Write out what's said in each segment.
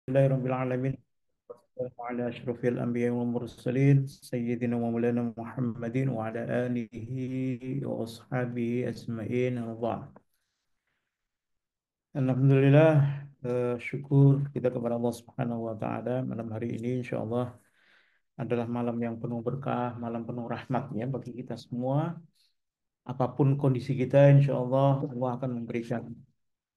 Alhamdulillahirabbil alamin. Wassalamu ala asyrofil anbiya'i wal mursalin sayyidina wa maulana Muhammadin wa ala alihi wa ashabihi asma'in wa ba'd. Alhamdulillah, syukur kita kepada Allah Subhanahu wa taala. Malam hari ini insyaallah adalah malam yang penuh berkah, malam penuh rahmat ya bagi kita semua. Apapun kondisi kita, insyaallah Allah akan memberikan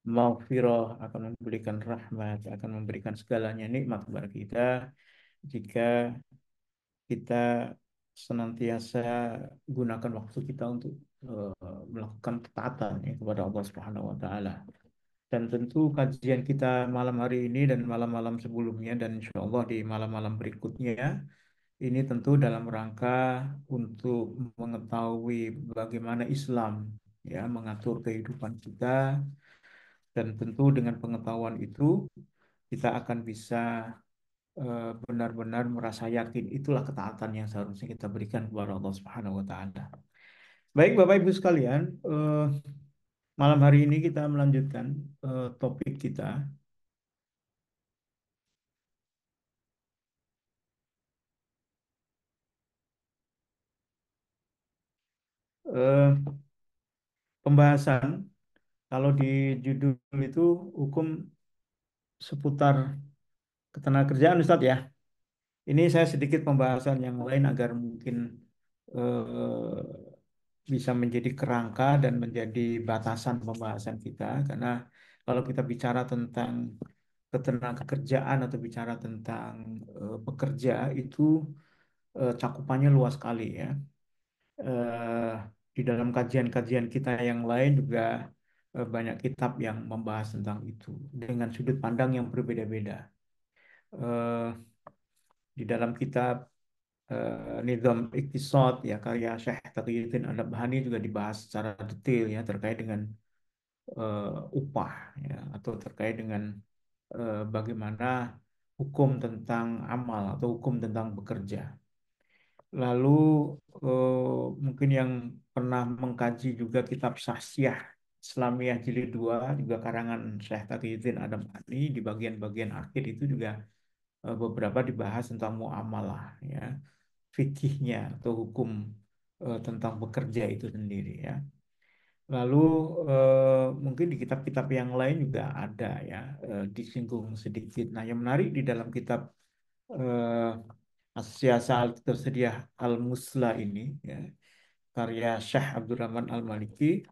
maghfirah, akan memberikan rahmat, akan memberikan segalanya nikmat kepada kita jika kita senantiasa gunakan waktu kita untuk melakukan ketaatan ya, kepada Allah Subhanahu wa taala. Dan tentu kajian kita malam hari ini dan malam-malam sebelumnya dan insya Allah di malam-malam berikutnya ini tentu dalam rangka untuk mengetahui bagaimana Islam ya mengatur kehidupan kita, dan tentu dengan pengetahuan itu kita akan bisa benar-benar merasa yakin itulah ketaatan yang seharusnya kita berikan kepada Allah Subhanahu wa taala. Baik Bapak Ibu sekalian, malam hari ini kita melanjutkan topik kita. Eh, Pembahasan kalau di judul itu hukum seputar ketenagakerjaan Ustadz ya. Ini saya sedikit pembahasan yang lain agar mungkin bisa menjadi kerangka dan menjadi batasan pembahasan kita. Karena kalau kita bicara tentang ketenagakerjaan atau bicara tentang pekerja itu cakupannya luas sekali ya. Eh, di dalam kajian-kajian kita yang lain juga banyak kitab yang membahas tentang itu dengan sudut pandang yang berbeda-beda. Eh, di dalam kitab Nizam Iktisad ya karya Syekh Taqiyuddin An-Nabhani juga dibahas secara detail ya terkait dengan upah ya atau terkait dengan bagaimana hukum tentang amal atau hukum tentang bekerja. Lalu mungkin yang pernah mengkaji juga kitab Sahsiah Islamiyah Jilid 2 juga karangan Syekh Taqiyuddin An-Nabhani di bagian-bagian akhir itu juga beberapa dibahas tentang muamalah ya, fikihnya atau hukum tentang bekerja itu sendiri ya. Lalu mungkin di kitab-kitab yang lain juga ada ya disinggung sedikit. Nah, yang menarik di dalam kitab As-Siyasah Al-Tersedia Al-Musla ini ya, karya Syekh Abdurrahman Al-Maliki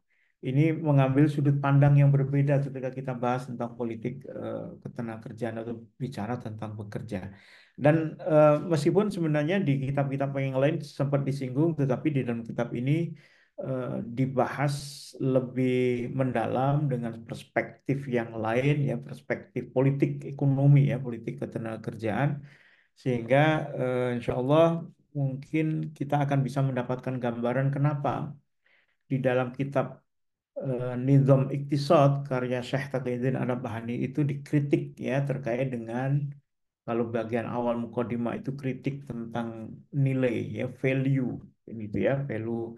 ini mengambil sudut pandang yang berbeda ketika kita bahas tentang politik ketenagakerjaan atau bicara tentang bekerja. Dan meskipun sebenarnya di kitab-kitab yang lain sempat disinggung, tetapi di dalam kitab ini dibahas lebih mendalam dengan perspektif yang lain ya, perspektif politik ekonomi ya, politik ketenagakerjaan, sehingga insya Allah mungkin kita akan bisa mendapatkan gambaran kenapa di dalam kitab Nizam Iktisad karya Syekh Taqiyuddin An-Nabhani itu dikritik ya terkait dengan kalau bagian awal mukadimah itu kritik tentang nilai ya value ini itu ya value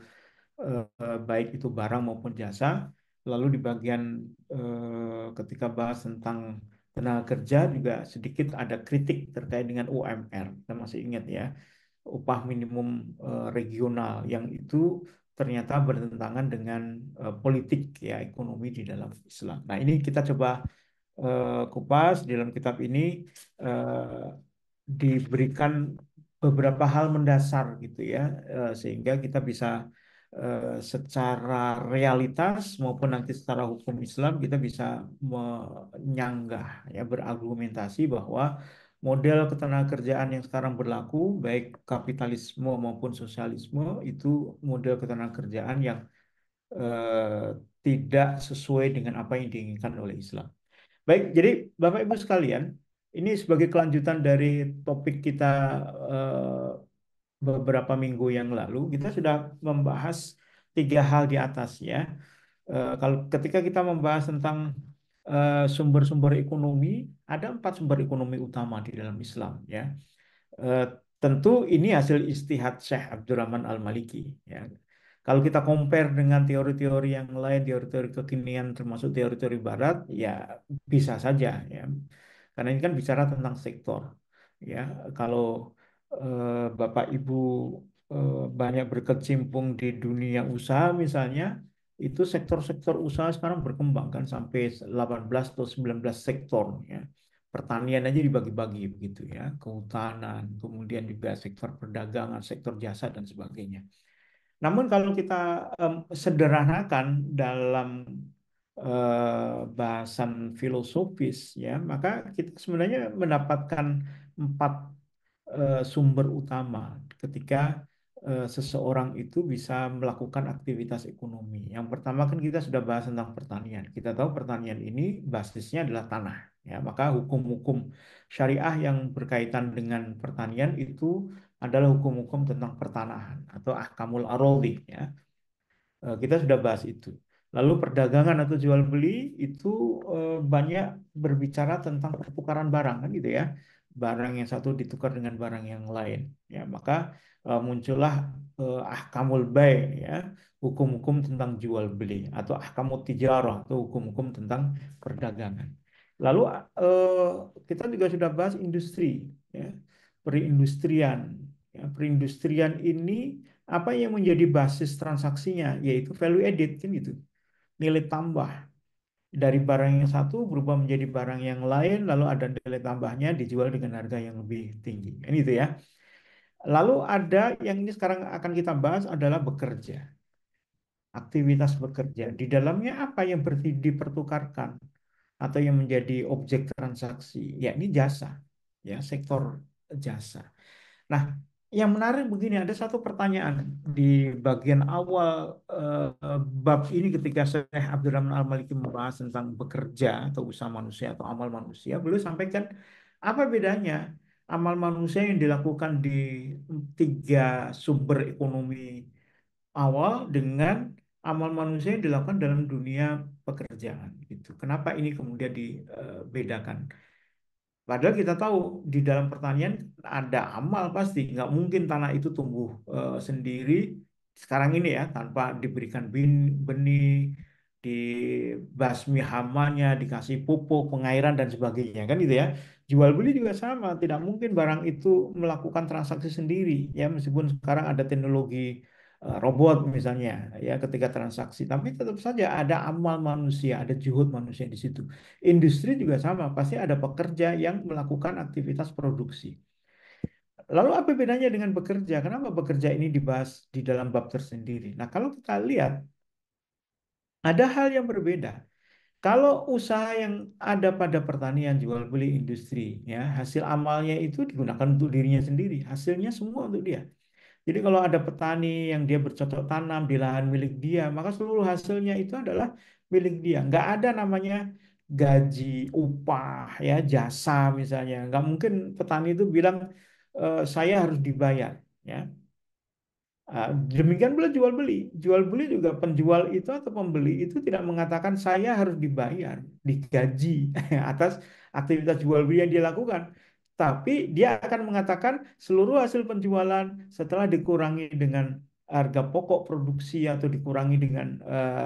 baik itu barang maupun jasa. Lalu di bagian ketika bahas tentang tenaga kerja juga sedikit ada kritik terkait dengan UMR. Saya masih ingat ya, upah minimum regional yang itu ternyata bertentangan dengan politik ya ekonomi di dalam Islam. Nah, ini kita coba kupas di dalam kitab ini eh, diberikan beberapa hal mendasar gitu ya, sehingga kita bisa secara realitas maupun nanti secara hukum Islam kita bisa menyanggah ya berargumentasi bahwa model ketenagakerjaan yang sekarang berlaku baik kapitalisme maupun sosialisme itu model ketenagakerjaan yang eh, tidak sesuai dengan apa yang diinginkan oleh Islam. Baik, jadi Bapak Ibu sekalian, ini sebagai kelanjutan dari topik kita eh, beberapa minggu yang lalu, kita sudah membahas tiga hal di atasnya. Kalau ketika kita membahas tentang sumber-sumber ekonomi, ada empat sumber ekonomi utama di dalam Islam, ya. Eh, Tentu ini hasil istihad Syekh Abdurrahman Al-Maliki, ya. Kalau kita compare dengan teori-teori yang lain, teori-teori kekinian termasuk teori-teori barat, ya bisa saja ya Karena ini kan bicara tentang sektor. Ya, kalau Bapak Ibu banyak berkecimpung di dunia usaha misalnya, itu sektor-sektor usaha sekarang berkembang kan sampai 18 atau 19 sektor ya. Pertanian aja dibagi-bagi begitu ya, kehutanan, kemudian juga sektor perdagangan, sektor jasa dan sebagainya. Namun kalau kita sederhanakan dalam bahasan filosofis ya, maka kita sebenarnya mendapatkan empat sumber utama ketika seseorang itu bisa melakukan aktivitas ekonomi. Yang pertama kan kita sudah bahas tentang pertanian. Kita tahu pertanian ini basisnya adalah tanah. Ya, maka hukum-hukum syariah yang berkaitan dengan pertanian itu adalah hukum-hukum tentang pertanahan atau ahkamul aroli ya. Kita sudah bahas itu. Lalu perdagangan atau jual beli itu banyak berbicara tentang pertukaran barang kan gitu ya. Barang yang satu ditukar dengan barang yang lain. Ya, maka muncullah ahkamul bai ya, hukum-hukum tentang jual beli atau ahkamut tijarah atau hukum-hukum tentang perdagangan. Lalu eh, kita juga sudah bahas industri ya, perindustrian. Ya, perindustrian ini apa yang menjadi basis transaksinya yaitu value added kan gitu, nilai tambah dari barang yang satu berubah menjadi barang yang lain lalu ada nilai tambahnya dijual dengan harga yang lebih tinggi kan itu ya. Lalu ada yang ini sekarang akan kita bahas adalah bekerja, aktivitas bekerja di dalamnya apa yang dipertukarkan atau yang menjadi objek transaksi yakni jasa ya, sektor jasa. Nah, yang menarik begini, ada satu pertanyaan di bagian awal bab ini ketika Syekh Abdurrahman Al-Maliki membahas tentang bekerja atau usaha manusia atau amal manusia, beliau sampaikan apa bedanya amal manusia yang dilakukan di tiga sumber ekonomi awal dengan amal manusia yang dilakukan dalam dunia pekerjaan gitu. Kenapa ini kemudian dibedakan? Padahal kita tahu di dalam pertanian ada amal pasti, nggak mungkin tanah itu tumbuh sendiri sekarang ini ya tanpa diberikan benih, dibasmi hamanya, dikasih pupuk, pengairan dan sebagainya kan gitu ya. Jual beli juga sama, tidak mungkin barang itu melakukan transaksi sendiri ya meskipun sekarang ada teknologi robot misalnya ya ketika transaksi, tapi tetap saja ada amal manusia, ada juhud manusia di situ. Industri juga sama, pasti ada pekerja yang melakukan aktivitas produksi. Lalu apa bedanya dengan bekerja? Kenapa bekerja ini dibahas di dalam bab tersendiri? Nah, kalau kita lihat, ada hal yang berbeda. Kalau usaha yang ada pada pertanian, jual beli industri, ya, hasil amalnya itu digunakan untuk dirinya sendiri. Hasilnya semua untuk dia. Jadi kalau ada petani yang dia bercocok tanam di lahan milik dia, maka seluruh hasilnya itu adalah milik dia. Nggak ada namanya gaji, upah, ya jasa misalnya. Nggak mungkin petani itu bilang saya harus dibayar. Ya, demikian pula jual beli. Jual beli juga penjual itu atau pembeli itu tidak mengatakan saya harus dibayar, digaji atas aktivitas jual beli yang dia lakukan. Tapi dia akan mengatakan seluruh hasil penjualan setelah dikurangi dengan harga pokok produksi atau dikurangi dengan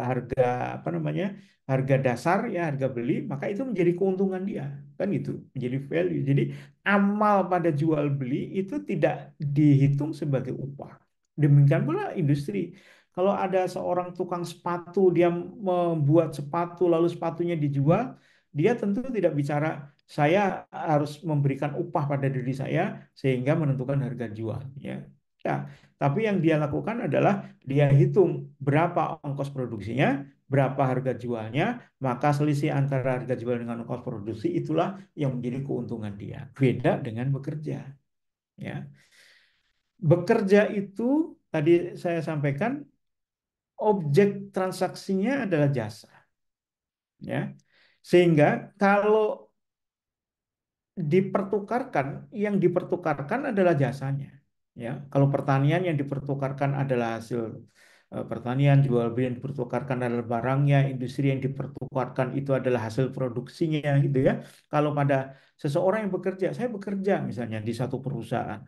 harga apa namanya, harga dasar ya, harga beli, maka itu menjadi keuntungan dia, kan gitu, menjadi value. Jadi amal pada jual beli itu tidak dihitung sebagai upah. Demikian pula industri. Kalau ada seorang tukang sepatu, dia membuat sepatu, lalu sepatunya dijual, dia tentu tidak bicara, saya harus memberikan upah pada diri saya sehingga menentukan harga jual. Ya. Ya. Tapi yang dia lakukan adalah dia hitung berapa ongkos produksinya, berapa harga jualnya, maka selisih antara harga jual dengan ongkos produksi itulah yang menjadi keuntungan dia. Beda dengan bekerja. Ya. Bekerja itu tadi saya sampaikan objek transaksinya adalah jasa, ya. Sehingga kalau dipertukarkan, yang dipertukarkan adalah jasanya, ya. Kalau pertanian yang dipertukarkan adalah hasil pertanian, jual beli yang dipertukarkan adalah barangnya, industri yang dipertukarkan itu adalah hasil produksinya, gitu ya. Kalau pada seseorang yang bekerja, saya bekerja misalnya di satu perusahaan,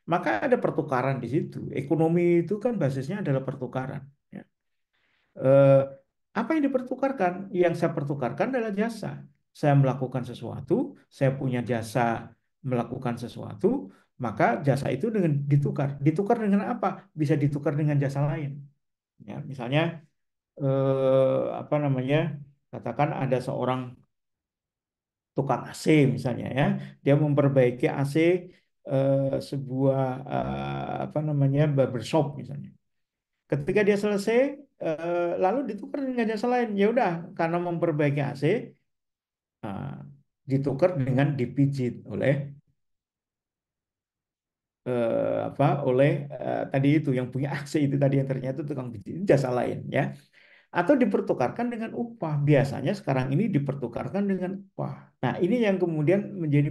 maka ada pertukaran di situ. Ekonomi itu kan basisnya adalah pertukaran. Ya. Eh, apa yang dipertukarkan? Yang saya pertukarkan adalah jasa. saya melakukan sesuatu, saya punya jasa melakukan sesuatu, maka jasa itu dengan ditukar. Ditukar dengan apa? Bisa ditukar dengan jasa lain. Ya, misalnya apa namanya? Katakan ada seorang tukang AC misalnya ya, dia memperbaiki AC sebuah apa namanya barbershop misalnya. Ketika dia selesai, lalu ditukar dengan jasa lain. Ya udah, karena memperbaiki AC, eh, ditukar dengan dipijit oleh apa? Oleh tadi itu yang punya AC itu tadi yang ternyata tukang pijit itu jasa lain ya. Atau dipertukarkan dengan upah. Biasanya sekarang ini dipertukarkan dengan upah. Nah, ini yang kemudian menjadi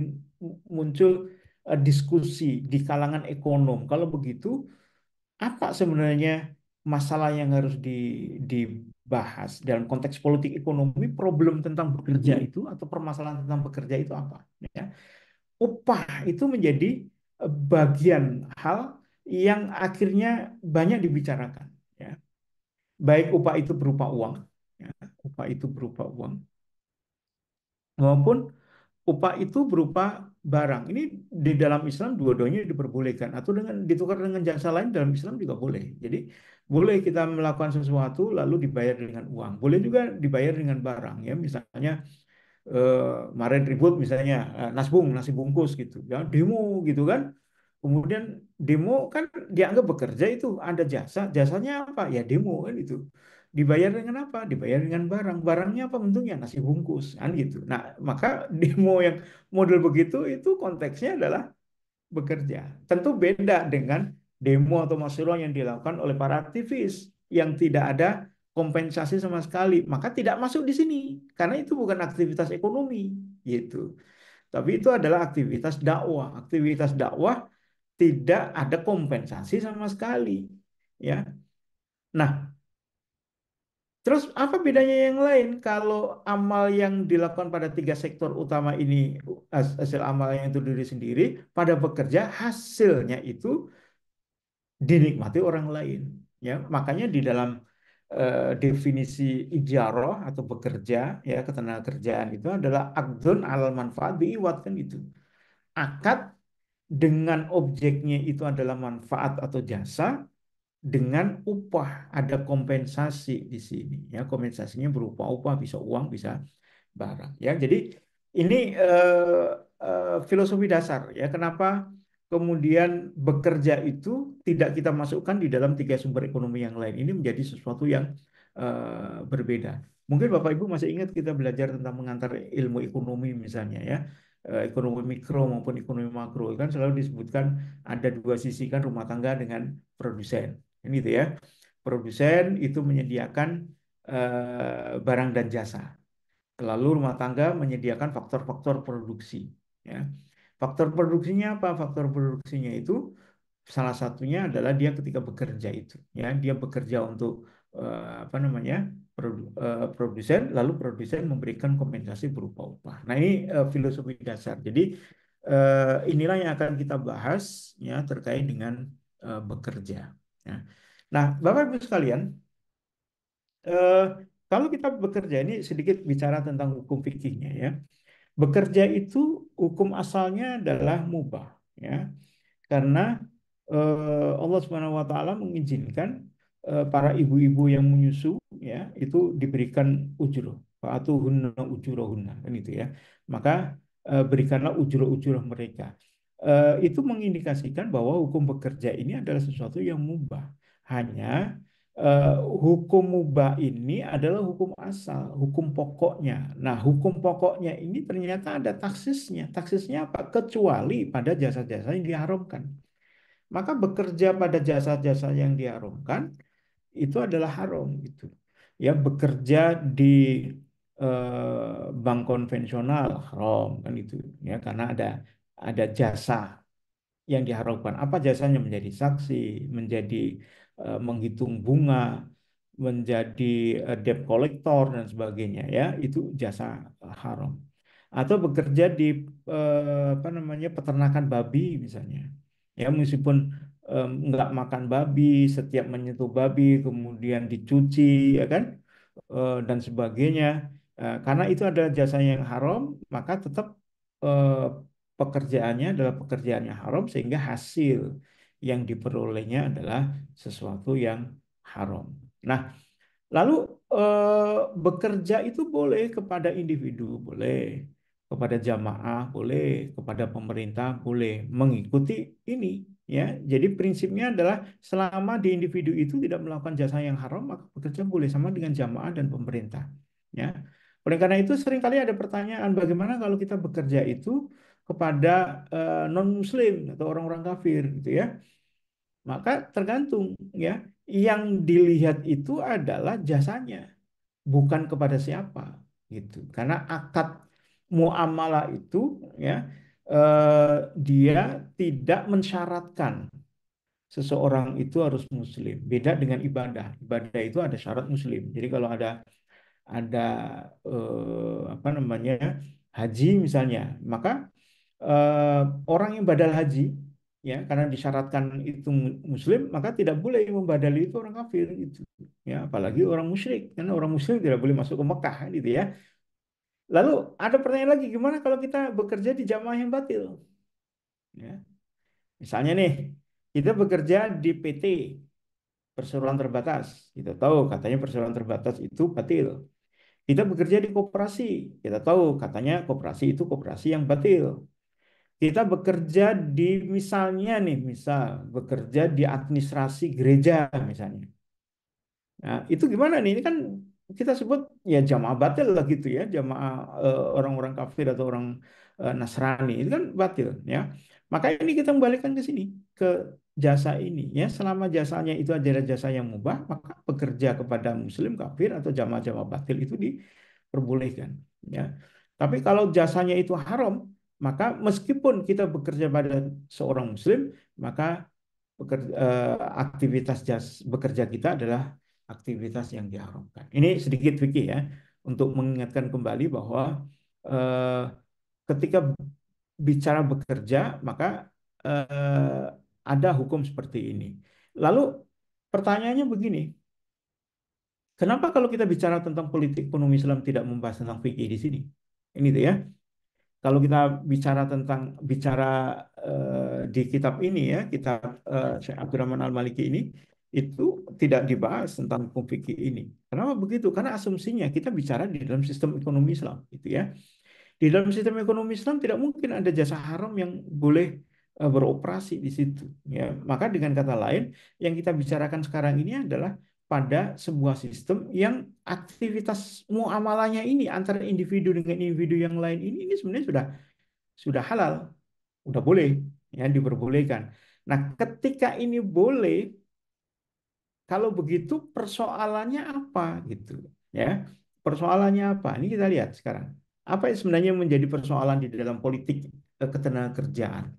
muncul diskusi di kalangan ekonom. Kalau begitu, apa sebenarnya masalah yang harus dibahas dalam konteks politik ekonomi, problem tentang bekerja itu atau permasalahan tentang bekerja itu apa? Ya, upah itu menjadi bagian hal yang akhirnya banyak dibicarakan. Ya, baik upah itu berupa uang, ya, upah itu berupa uang, maupun upah itu berupa barang. Ini di dalam Islam dua-duanya diperbolehkan atau dengan ditukar dengan jasa lain dalam Islam juga boleh. Jadi boleh kita melakukan sesuatu lalu dibayar dengan uang. Boleh juga dibayar dengan barang ya. Misalnya kemarin ribut misalnya nasbung nasi bungkus gitu ya demo gitu kan. Kemudian demo kan dianggap bekerja itu ada jasa. Jasanya apa? Ya demo kan itu. Dibayar dengan apa? Dibayar dengan barang. Barangnya apa bentuknya? Nasi bungkus kan gitu. Nah, maka demo yang model begitu itu konteksnya adalah bekerja. Tentu beda dengan demo atau masyarakat yang dilakukan oleh para aktivis yang tidak ada kompensasi sama sekali. Maka tidak masuk di sini karena itu bukan aktivitas ekonomi gitu. Tapi itu adalah aktivitas dakwah. Aktivitas dakwah tidak ada kompensasi sama sekali. Ya. Nah, terus apa bedanya yang lain kalau amal yang dilakukan pada tiga sektor utama ini hasil amal yang itu diri sendiri pada bekerja hasilnya itu dinikmati orang lain. Ya, makanya di dalam definisi ijarah atau bekerja ya ketenagakerjaan itu adalah akdun alal manfaat biiwat kan itu. Akad dengan objeknya itu adalah manfaat atau jasa dengan upah ada kompensasi di sini ya kompensasinya berupa upah bisa uang bisa barang ya jadi ini filosofi dasar ya kenapa kemudian bekerja itu tidak kita masukkan di dalam tiga sumber ekonomi yang lain ini menjadi sesuatu yang berbeda mungkin Bapak Ibu masih ingat kita belajar tentang mengantar ilmu ekonomi misalnya ya ekonomi mikro maupun ekonomi makro kan selalu disebutkan ada dua sisi kan rumah tangga dengan produsen ini gitu ya produsen itu menyediakan barang dan jasa lalu rumah tangga menyediakan faktor-faktor produksi. Ya. Faktor produksinya apa? Faktor produksinya itu salah satunya adalah dia ketika bekerja itu, ya dia bekerja untuk apa namanya produsen, lalu produsen memberikan kompensasi berupa upah. Nah ini filosofi dasar. Jadi inilah yang akan kita bahas ya terkait dengan bekerja. Ya. Nah, Bapak Ibu sekalian, eh, kalau kita bekerja ini sedikit bicara tentang hukum fikihnya ya. Bekerja itu hukum asalnya adalah mubah ya. Karena Allah Subhanahu wa taala mengizinkan para ibu-ibu yang menyusu ya itu diberikan ujroh. Fa'atuhunna ujurahunna kan itu ya. Maka berikanlah ujroh-ujroh mereka. Itu mengindikasikan bahwa hukum bekerja ini adalah sesuatu yang mubah. Hanya hukum mubah ini adalah hukum asal, hukum pokoknya. Nah, hukum pokoknya ini ternyata ada taksisnya. Taksisnya apa? Kecuali pada jasa-jasa yang diharamkan. Maka bekerja pada jasa-jasa yang diharamkan itu adalah haram gitu. Ya, bekerja di bank konvensional haram kan itu ya karena ada jasa yang diharapkan. Apa jasanya menjadi saksi, menjadi menghitung bunga, menjadi debt collector dan sebagainya ya, itu jasa haram. Atau bekerja di apa namanya peternakan babi misalnya. Ya meskipun nggak makan babi, setiap menyentuh babi kemudian dicuci ya kan dan sebagainya Karena itu adalah jasa yang haram, maka tetap eh, pekerjaannya adalah pekerjaan yang haram sehingga hasil yang diperolehnya adalah sesuatu yang haram. Nah, lalu bekerja itu boleh kepada individu, boleh kepada jamaah, boleh kepada pemerintah, boleh mengikuti ini, ya. Jadi prinsipnya adalah selama di individu itu tidak melakukan jasa yang haram, maka bekerja boleh sama dengan jamaah dan pemerintah, ya. Oleh karena itu seringkali ada pertanyaan bagaimana kalau kita bekerja itu kepada non-Muslim atau orang-orang kafir, gitu ya. Maka tergantung, ya. Yang dilihat itu adalah jasanya, bukan kepada siapa, gitu. Karena akad muamalah itu, ya, dia tidak mensyaratkan seseorang itu harus muslim. Beda dengan ibadah. Ibadah itu ada syarat muslim. Jadi kalau ada apa namanya, haji misalnya, maka eh, orang yang badal haji, ya, karena disyaratkan itu muslim, maka tidak boleh membadali itu orang kafir itu, ya, apalagi orang musyrik, karena orang musyrik tidak boleh masuk ke Mekah gitu ya. Lalu ada pertanyaan lagi, gimana kalau kita bekerja di jamaah yang batil, ya, misalnya nih kita bekerja di PT, perseroan terbatas, kita tahu katanya perseroan terbatas itu batil. Kita bekerja di koperasi, kita tahu katanya koperasi itu koperasi yang batil. Kita bekerja di, misalnya nih, misal bekerja di administrasi gereja misalnya. Nah, itu gimana nih? Ini kan kita sebut ya jamaah batil lah gitu ya, jamaah orang-orang kafir atau orang Nasrani itu kan batil, ya. Maka ini kita kembalikan ke sini, ke jasa ini, ya. Selama jasanya itu adalah jasa yang mubah, maka bekerja kepada muslim kafir atau jamaah-jamaah batil itu diperbolehkan, ya. Tapi kalau jasanya itu haram, maka meskipun kita bekerja pada seorang muslim, maka aktivitas bekerja kita adalah aktivitas yang diharamkan. Ini sedikit fikih ya, untuk mengingatkan kembali bahwa eh, ketika bicara bekerja, maka eh, ada hukum seperti ini. Lalu pertanyaannya begini, kenapa kalau kita bicara tentang politik ekonomi Islam tidak membahas tentang fikih di sini? Ini tuh ya. Kalau kita bicara di kitab ini ya, kitab Syekh Abdurrahman Al-Maliki ini, itu tidak dibahas tentang hukum fikih ini. Kenapa begitu? Karena asumsinya kita bicara di dalam sistem ekonomi Islam, gitu ya. Di dalam sistem ekonomi Islam tidak mungkin ada jasa haram yang boleh beroperasi di situ. Ya, maka dengan kata lain, yang kita bicarakan sekarang ini adalah pada sebuah sistem yang aktivitas muamalahnya ini antara individu dengan individu yang lain ini sebenarnya sudah halal, sudah boleh, ya, diperbolehkan. Nah, ketika ini boleh, kalau begitu persoalannya apa gitu, ya? Persoalannya apa? Ini kita lihat sekarang. Apa yang sebenarnya menjadi persoalan di dalam politik ketenagakerjaan,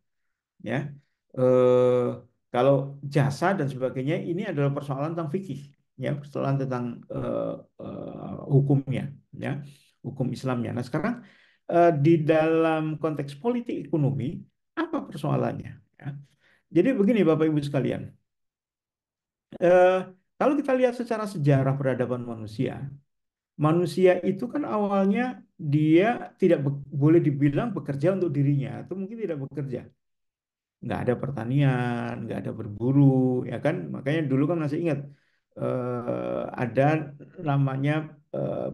ya? Eh, Kalau jasa dan sebagainya ini adalah persoalan tentang fikih, ya, persoalan tentang hukumnya, ya, hukum Islamnya. Nah, sekarang di dalam konteks politik ekonomi apa persoalannya? Ya. Jadi begini, Bapak Ibu sekalian, eh, kalau kita lihat secara sejarah peradaban manusia, manusia itu kan awalnya dia tidak boleh dibilang bekerja untuk dirinya atau mungkin tidak bekerja, nggak ada pertanian, nggak ada berburu, ya kan? Makanya dulu kan masih ingat ada namanya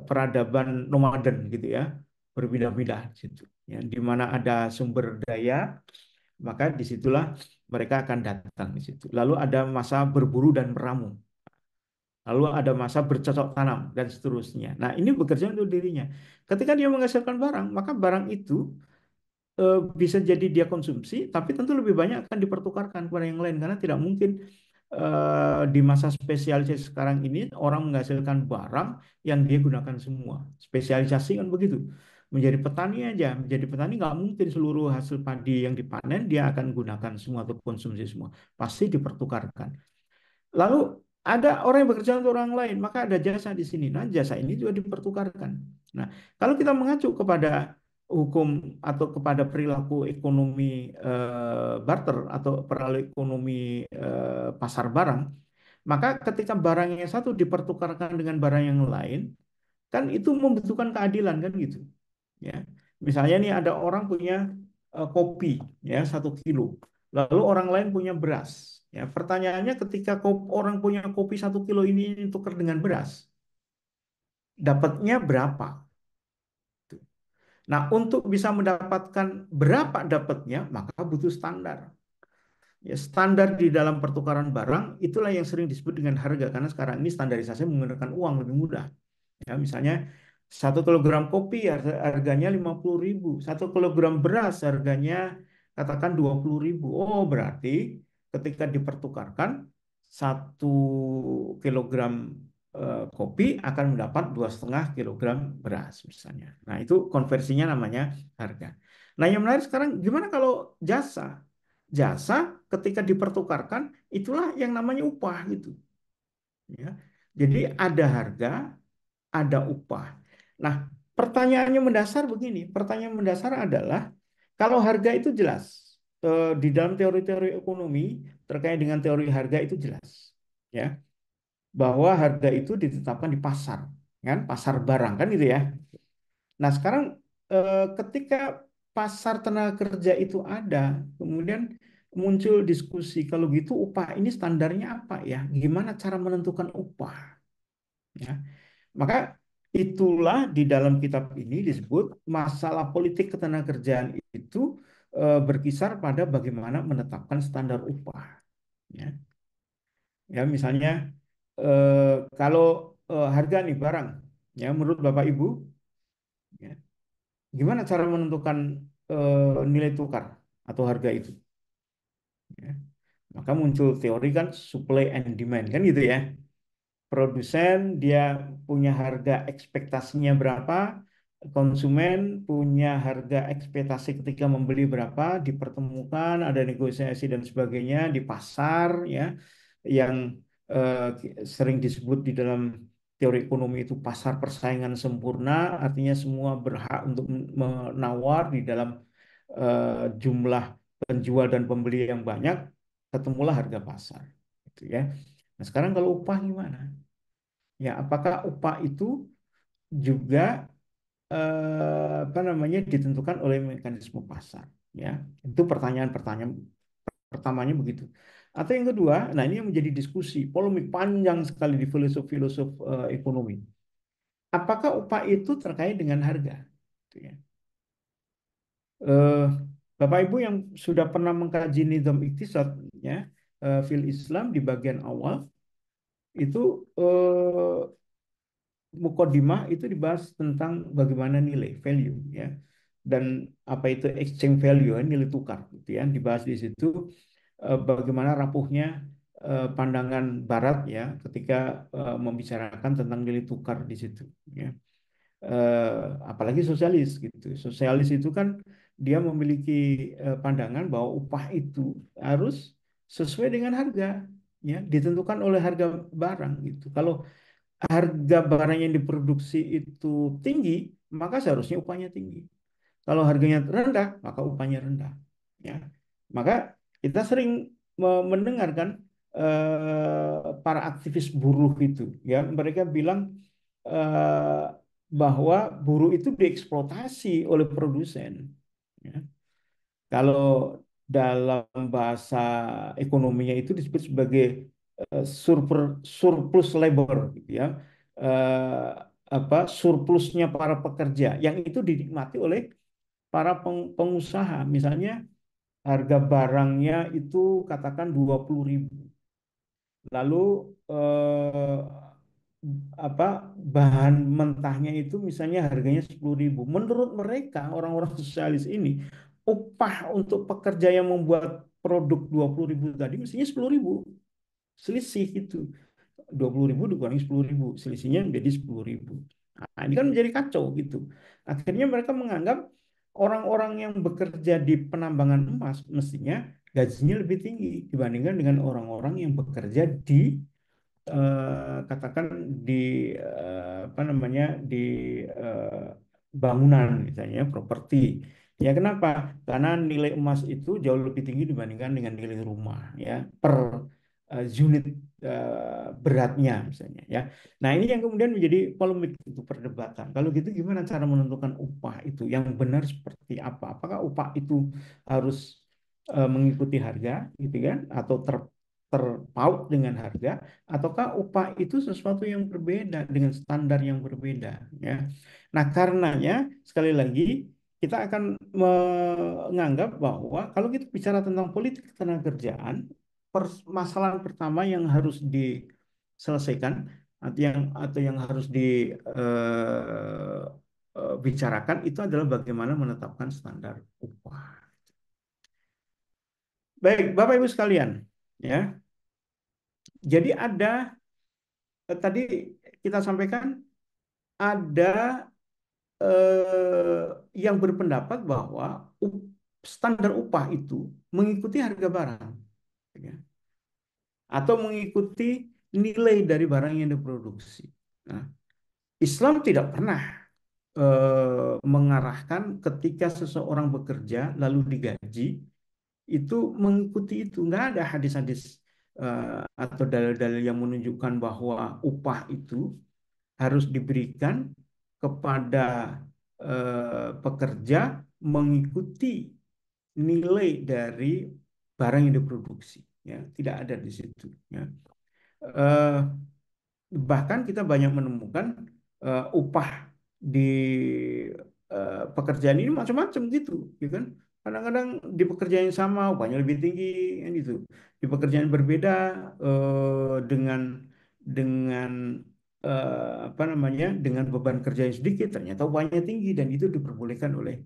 peradaban nomaden gitu ya, berpindah-pindah di situ. Ya, di mana ada sumber daya, maka disitulah mereka akan datang di situ. Lalu ada masa berburu dan meramu. Lalu ada masa bercocok tanam dan seterusnya. Nah, ini bekerja untuk dirinya. Ketika dia menghasilkan barang, maka barang itu bisa jadi dia konsumsi, tapi tentu lebih banyak akan dipertukarkan kepada yang lain karena tidak mungkin di masa spesialisasi sekarang ini orang menghasilkan barang yang dia gunakan semua. Spesialisasi kan begitu. Menjadi petani aja, menjadi petani nggak mungkin seluruh hasil padi yang dipanen dia akan gunakan semua atau konsumsi semua. Pasti dipertukarkan. Lalu ada orang yang bekerja untuk orang lain, maka ada jasa di sini. Nah, jasa ini juga dipertukarkan. Nah, kalau kita mengacu kepada hukum atau kepada perilaku ekonomi barter atau perilaku ekonomi pasar barang, maka ketika barang yang satu dipertukarkan dengan barang yang lain, Kan itu membutuhkan keadilan kan gitu. Ya, misalnya nih ada orang punya kopi ya 1 kilo, lalu orang lain punya beras. Ya, pertanyaannya ketika orang punya kopi 1 kilo ini tukar dengan beras, dapatnya berapa? Nah, untuk bisa mendapatkan berapa dapatnya, maka butuh standar. Ya, standar di dalam pertukaran barang itulah yang sering disebut dengan harga karena sekarang ini standarisasi menggunakan uang lebih mudah. Ya, misalnya 1 kilogram kopi harganya 50.000, 1 kilogram beras harganya katakan 20.000. Oh, berarti ketika dipertukarkan 1 kilogram kopi akan mendapat 2,5 kilogram beras misalnya. Nah, itu konversinya namanya harga. Nah, yang menarik sekarang gimana kalau jasa? Jasa ketika dipertukarkan itulah yang namanya upah gitu. Ya. Jadi ada harga, ada upah. Nah, pertanyaannya mendasar begini. Pertanyaan mendasar adalah kalau harga itu jelas di dalam teori-teori ekonomi terkait dengan teori harga itu jelas, ya, bahwa harga itu ditetapkan di pasar, kan, pasar barang kan gitu ya. Nah, sekarang ketika pasar tenaga kerja itu ada, kemudian muncul diskusi kalau gitu upah ini standarnya apa ya? Gimana cara menentukan upah? Ya. Maka itulah di dalam kitab ini disebut masalah politik ketenagakerjaan itu berkisar pada bagaimana menetapkan standar upah. Ya, ya misalnya kalau harga nih barang, ya menurut Bapak Ibu, ya, gimana cara menentukan nilai tukar atau harga itu? Ya. Maka muncul teori kan supply and demand kan gitu ya. Produsen dia punya harga ekspektasinya berapa, konsumen punya harga ekspektasi ketika membeli berapa, dipertemukan, ada negosiasi dan sebagainya di pasar ya, yang sering disebut di dalam teori ekonomi itu pasar persaingan sempurna, artinya semua berhak untuk menawar di dalam jumlah penjual dan pembeli yang banyak, ketemulah harga pasar, gitu ya. Nah, sekarang kalau upah gimana? Ya, apakah upah itu juga apa namanya ditentukan oleh mekanisme pasar? Ya, itu pertanyaan-pertanyaan pertamanya begitu. Atau yang kedua, nah ini yang menjadi diskusi, polemik panjang sekali di filosof-filosof ekonomi. Apakah upah itu terkait dengan harga? Gitu ya. Eh, Bapak Ibu yang sudah pernah mengkaji nizam iktisad, ya, fil Islam di bagian awal itu Mukodimah itu dibahas tentang bagaimana nilai value ya dan apa itu exchange value nilai tukar gitu ya dibahas di situ bagaimana rapuhnya pandangan Barat ya ketika membicarakan tentang nilai tukar di situ ya. Apalagi sosialis gitu sosialis itu kan dia memiliki pandangan bahwa upah itu harus sesuai dengan harga ya ditentukan oleh harga barang gitu kalau harga barang yang diproduksi itu tinggi, maka seharusnya upahnya tinggi. Kalau harganya rendah, maka upahnya rendah. Ya, maka kita sering mendengarkan para aktivis buruh itu, ya mereka bilang eh, bahwa buruh itu dieksploitasi oleh produsen. Ya. Kalau dalam bahasa ekonominya itu disebut sebagai surplus labor, gitu ya. Eh, apa surplusnya para pekerja yang itu dinikmati oleh para pengusaha. Misalnya harga barangnya itu katakan 20.000. Lalu eh, apa bahan mentahnya itu misalnya harganya 10.000. Menurut mereka orang-orang sosialis ini upah untuk pekerja yang membuat produk 20.000 tadi mestinya 10.000. Selisih itu 20.000 dikurangi 10.000, selisihnya menjadi 10.000. Nah, ini kan menjadi kacau gitu. Akhirnya mereka menganggap orang-orang yang bekerja di penambangan emas mestinya gajinya lebih tinggi dibandingkan dengan orang-orang yang bekerja di katakan di apa namanya di eh, bangunan misalnya properti. Ya kenapa? Karena nilai emas itu jauh lebih tinggi dibandingkan dengan nilai rumah ya per unit beratnya misalnya ya. Nah, ini yang kemudian menjadi polemik itu perdebatan. Kalau gitu gimana cara menentukan upah itu yang benar seperti apa? Apakah upah itu harus mengikuti harga gitu kan atau terpaut dengan harga ataukah upah itu sesuatu yang berbeda dengan standar yang berbeda ya. Nah, karenanya sekali lagi kita akan menganggap bahwa kalau kita bicara tentang politik ketenagakerjaan, permasalahan pertama yang harus diselesaikan atau yang harus dibicarakan itu adalah bagaimana menetapkan standar upah. Baik, Bapak Ibu sekalian, ya. Jadi tadi kita sampaikan ada yang berpendapat bahwa standar upah itu mengikuti harga barang, ya, atau mengikuti nilai dari barang yang diproduksi. Nah, Islam tidak pernah mengarahkan ketika seseorang bekerja lalu digaji itu mengikuti itu. Nggak ada hadis-hadis atau dalil-dalil yang menunjukkan bahwa upah itu harus diberikan kepada pekerja mengikuti nilai dari barang yang diproduksi. Ya, tidak ada di situ. Ya. Eh, Bahkan kita banyak menemukan upah di pekerjaan ini macam-macam gitu, ya kan? Kadang-kadang di pekerjaan yang sama upahnya lebih tinggi, kan gitu. Di pekerjaan berbeda dengan apa namanya dengan beban kerja yang sedikit, ternyata upahnya tinggi dan itu diperbolehkan oleh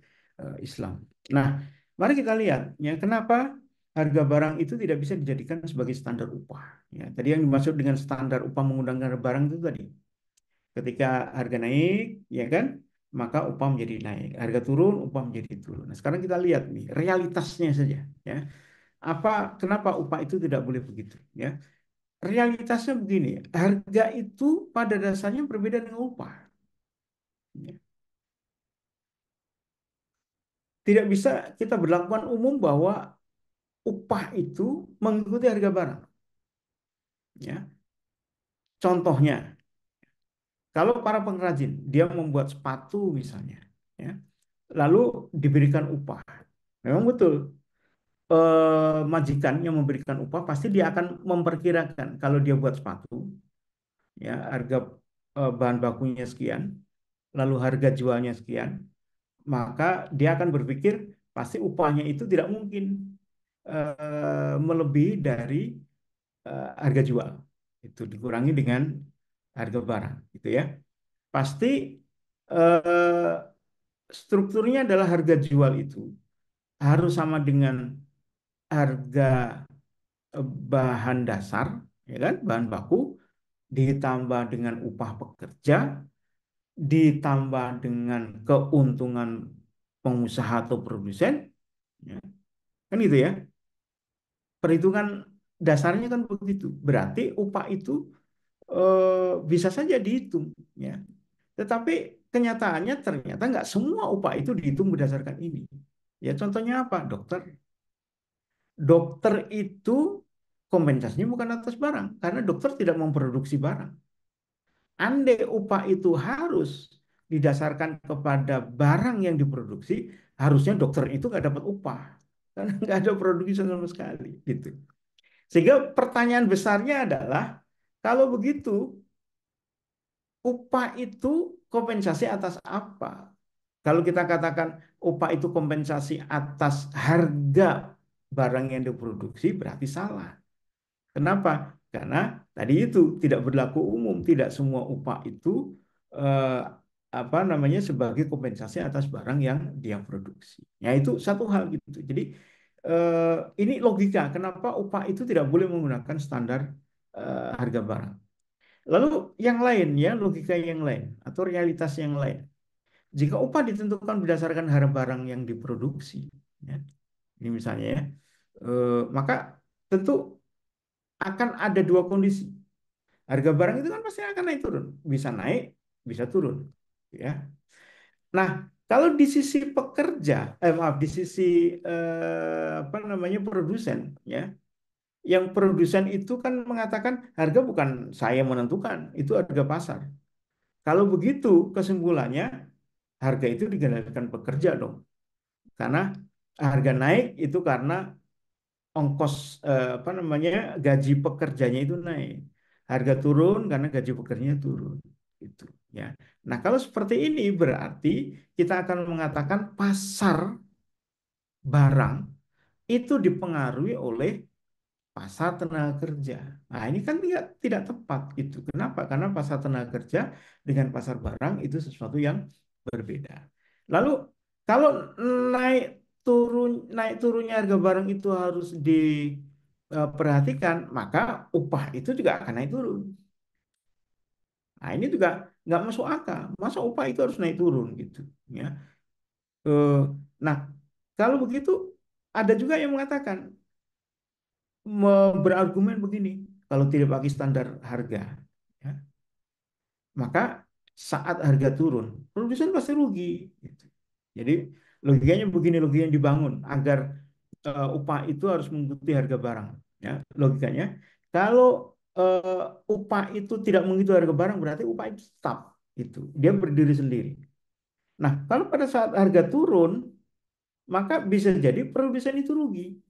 Islam. Nah, mari kita lihat ya kenapa harga barang itu tidak bisa dijadikan sebagai standar upah. Ya, tadi yang dimaksud dengan standar upah menggunakan harga barang itu tadi, ketika harga naik, ya kan, maka upah menjadi naik. Harga turun, upah menjadi turun. Nah, sekarang kita lihat nih realitasnya saja, ya. Kenapa upah itu tidak boleh begitu? Ya, realitasnya begini, harga itu pada dasarnya berbeda dengan upah. Ya. Tidak bisa kita berlakukan umum bahwa upah itu mengikuti harga barang. Ya, contohnya. Kalau para pengrajin, dia membuat sepatu misalnya, ya, lalu diberikan upah. Memang betul, majikan yang memberikan upah pasti dia akan memperkirakan kalau dia buat sepatu, ya harga bahan bakunya sekian, lalu harga jualnya sekian, maka dia akan berpikir pasti upahnya itu tidak mungkin melebihi dari harga jual. Itu dikurangi dengan harga barang, gitu ya. Pasti eh, strukturnya adalah harga jual itu harus sama dengan harga bahan dasar, ya kan, bahan baku ditambah dengan upah pekerja, ditambah dengan keuntungan pengusaha atau produsen, ya. Kan gitu ya. Perhitungan dasarnya kan begitu. Berarti upah itu bisa saja dihitung, ya. Tetapi kenyataannya ternyata nggak semua upah itu dihitung berdasarkan ini. Ya contohnya apa? Dokter. Dokter itu kompensasinya bukan atas barang, karena dokter tidak memproduksi barang. Andai upah itu harus didasarkan kepada barang yang diproduksi, harusnya dokter itu nggak dapat upah, karena nggak ada produksi sama sekali, gitu. Sehingga pertanyaan besarnya adalah, kalau begitu, upah itu kompensasi atas apa? Kalau kita katakan upah itu kompensasi atas harga barang yang diproduksi, berarti salah. Kenapa? Karena tadi itu tidak berlaku umum, tidak semua upah itu eh, apa namanya sebagai kompensasi atas barang yang dia produksi. Ya itu satu hal gitu. Jadi ini logika kenapa upah itu tidak boleh menggunakan standar harga barang. Lalu yang lain ya logika yang lain atau realitas yang lain. Jika upah ditentukan berdasarkan harga barang yang diproduksi, ya, ini misalnya ya, maka tentu akan ada dua kondisi. Harga barang itu kan pasti akan naik turun, bisa naik, bisa turun, ya. Nah, kalau di sisi pekerja, maaf, di sisi apa namanya produsen, ya, Yang produsen itu kan mengatakan harga bukan saya menentukan, itu harga pasar. Kalau begitu kesimpulannya harga itu dikendalikan pekerja dong. Karena harga naik itu karena ongkos apa namanya gaji pekerjanya itu naik. Harga turun karena gaji pekerjanya turun. Itu ya. Nah, kalau seperti ini berarti kita akan mengatakan pasar barang itu dipengaruhi oleh pasar tenaga kerja. Nah, ini kan tidak tepat itu. Kenapa? Karena pasar tenaga kerja dengan pasar barang itu sesuatu yang berbeda. Lalu kalau naik naik turunnya harga barang itu harus diperhatikan, maka upah itu juga akan naik turun. Nah, ini juga nggak masuk akal. Masa upah itu harus naik turun gitu, ya. Eh, nah, kalau begitu ada juga yang mengatakan berargumen begini, kalau tidak pakai standar harga, ya, maka saat harga turun, produsen pasti rugi. Gitu. Jadi logikanya begini, logika yang dibangun agar upah itu harus mengikuti harga barang. Ya, logikanya, kalau upah itu tidak mengikuti harga barang, berarti upah itu tetap. Itu dia berdiri sendiri. Nah, kalau pada saat harga turun, maka bisa jadi produsen itu rugi.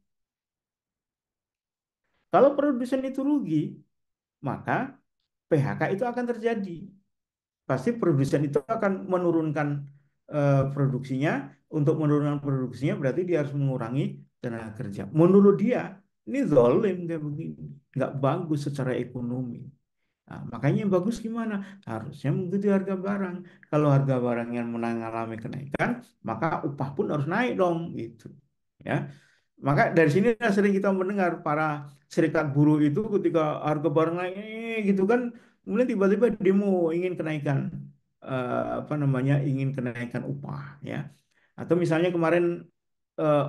Kalau produsen itu rugi, maka PHK itu akan terjadi. Pasti produsen itu akan menurunkan produksinya. Untuk menurunkan produksinya berarti dia harus mengurangi tenaga kerja. Menurut dia, ini zalim kayak begini. Nggak bagus secara ekonomi. Nah, makanya yang bagus gimana? Harusnya mengikuti harga barang. Kalau harga barang yang mengalami kenaikan, maka upah pun harus naik dong, gitu. Ya, maka dari sini sering kita mendengar para serikat buruh itu ketika harga barang naik gitu kan, kemudian tiba-tiba demo ingin kenaikan apa namanya ingin kenaikan upah ya. Atau misalnya kemarin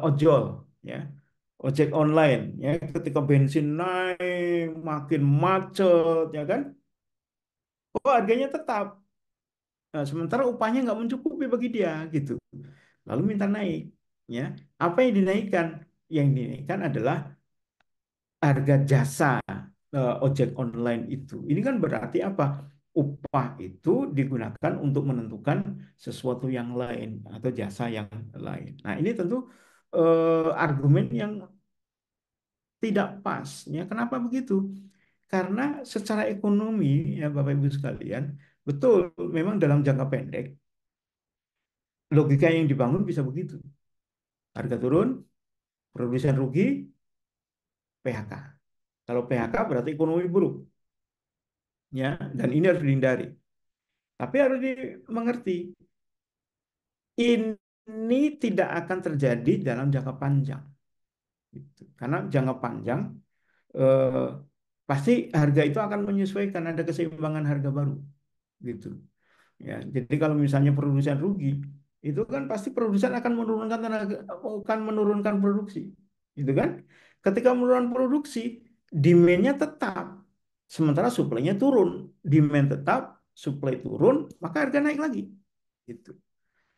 ojol ya, ojek online ya, ketika bensin naik makin macet ya kan, oh harganya tetap. Nah, sementara upahnya nggak mencukupi bagi dia gitu. Lalu minta naik ya. Apa yang dinaikkan? Yang dinaikkan adalah harga jasa ojek online itu. Ini kan berarti apa? Upah itu digunakan untuk menentukan sesuatu yang lain atau jasa yang lain. Nah, ini tentu argumen yang tidak pas. Ya, kenapa begitu? Karena secara ekonomi, ya Bapak Ibu sekalian, betul memang dalam jangka pendek logika yang dibangun bisa begitu. Harga turun, produsen rugi, PHK. Kalau PHK berarti ekonomi buruk, ya, dan ini harus dihindari. Tapi harus dimengerti, ini tidak akan terjadi dalam jangka panjang. Gitu. Karena jangka panjang eh, pasti harga itu akan menyesuaikan ada keseimbangan harga baru. Gitu. Ya, jadi kalau misalnya produsen rugi, itu kan pasti produsen akan menurunkan tenaga, akan menurunkan produksi, gitu kan? Ketika menurunkan produksi, demand-nya tetap, sementara supply-nya turun. Demand tetap, supply turun, maka harga naik lagi, gitu.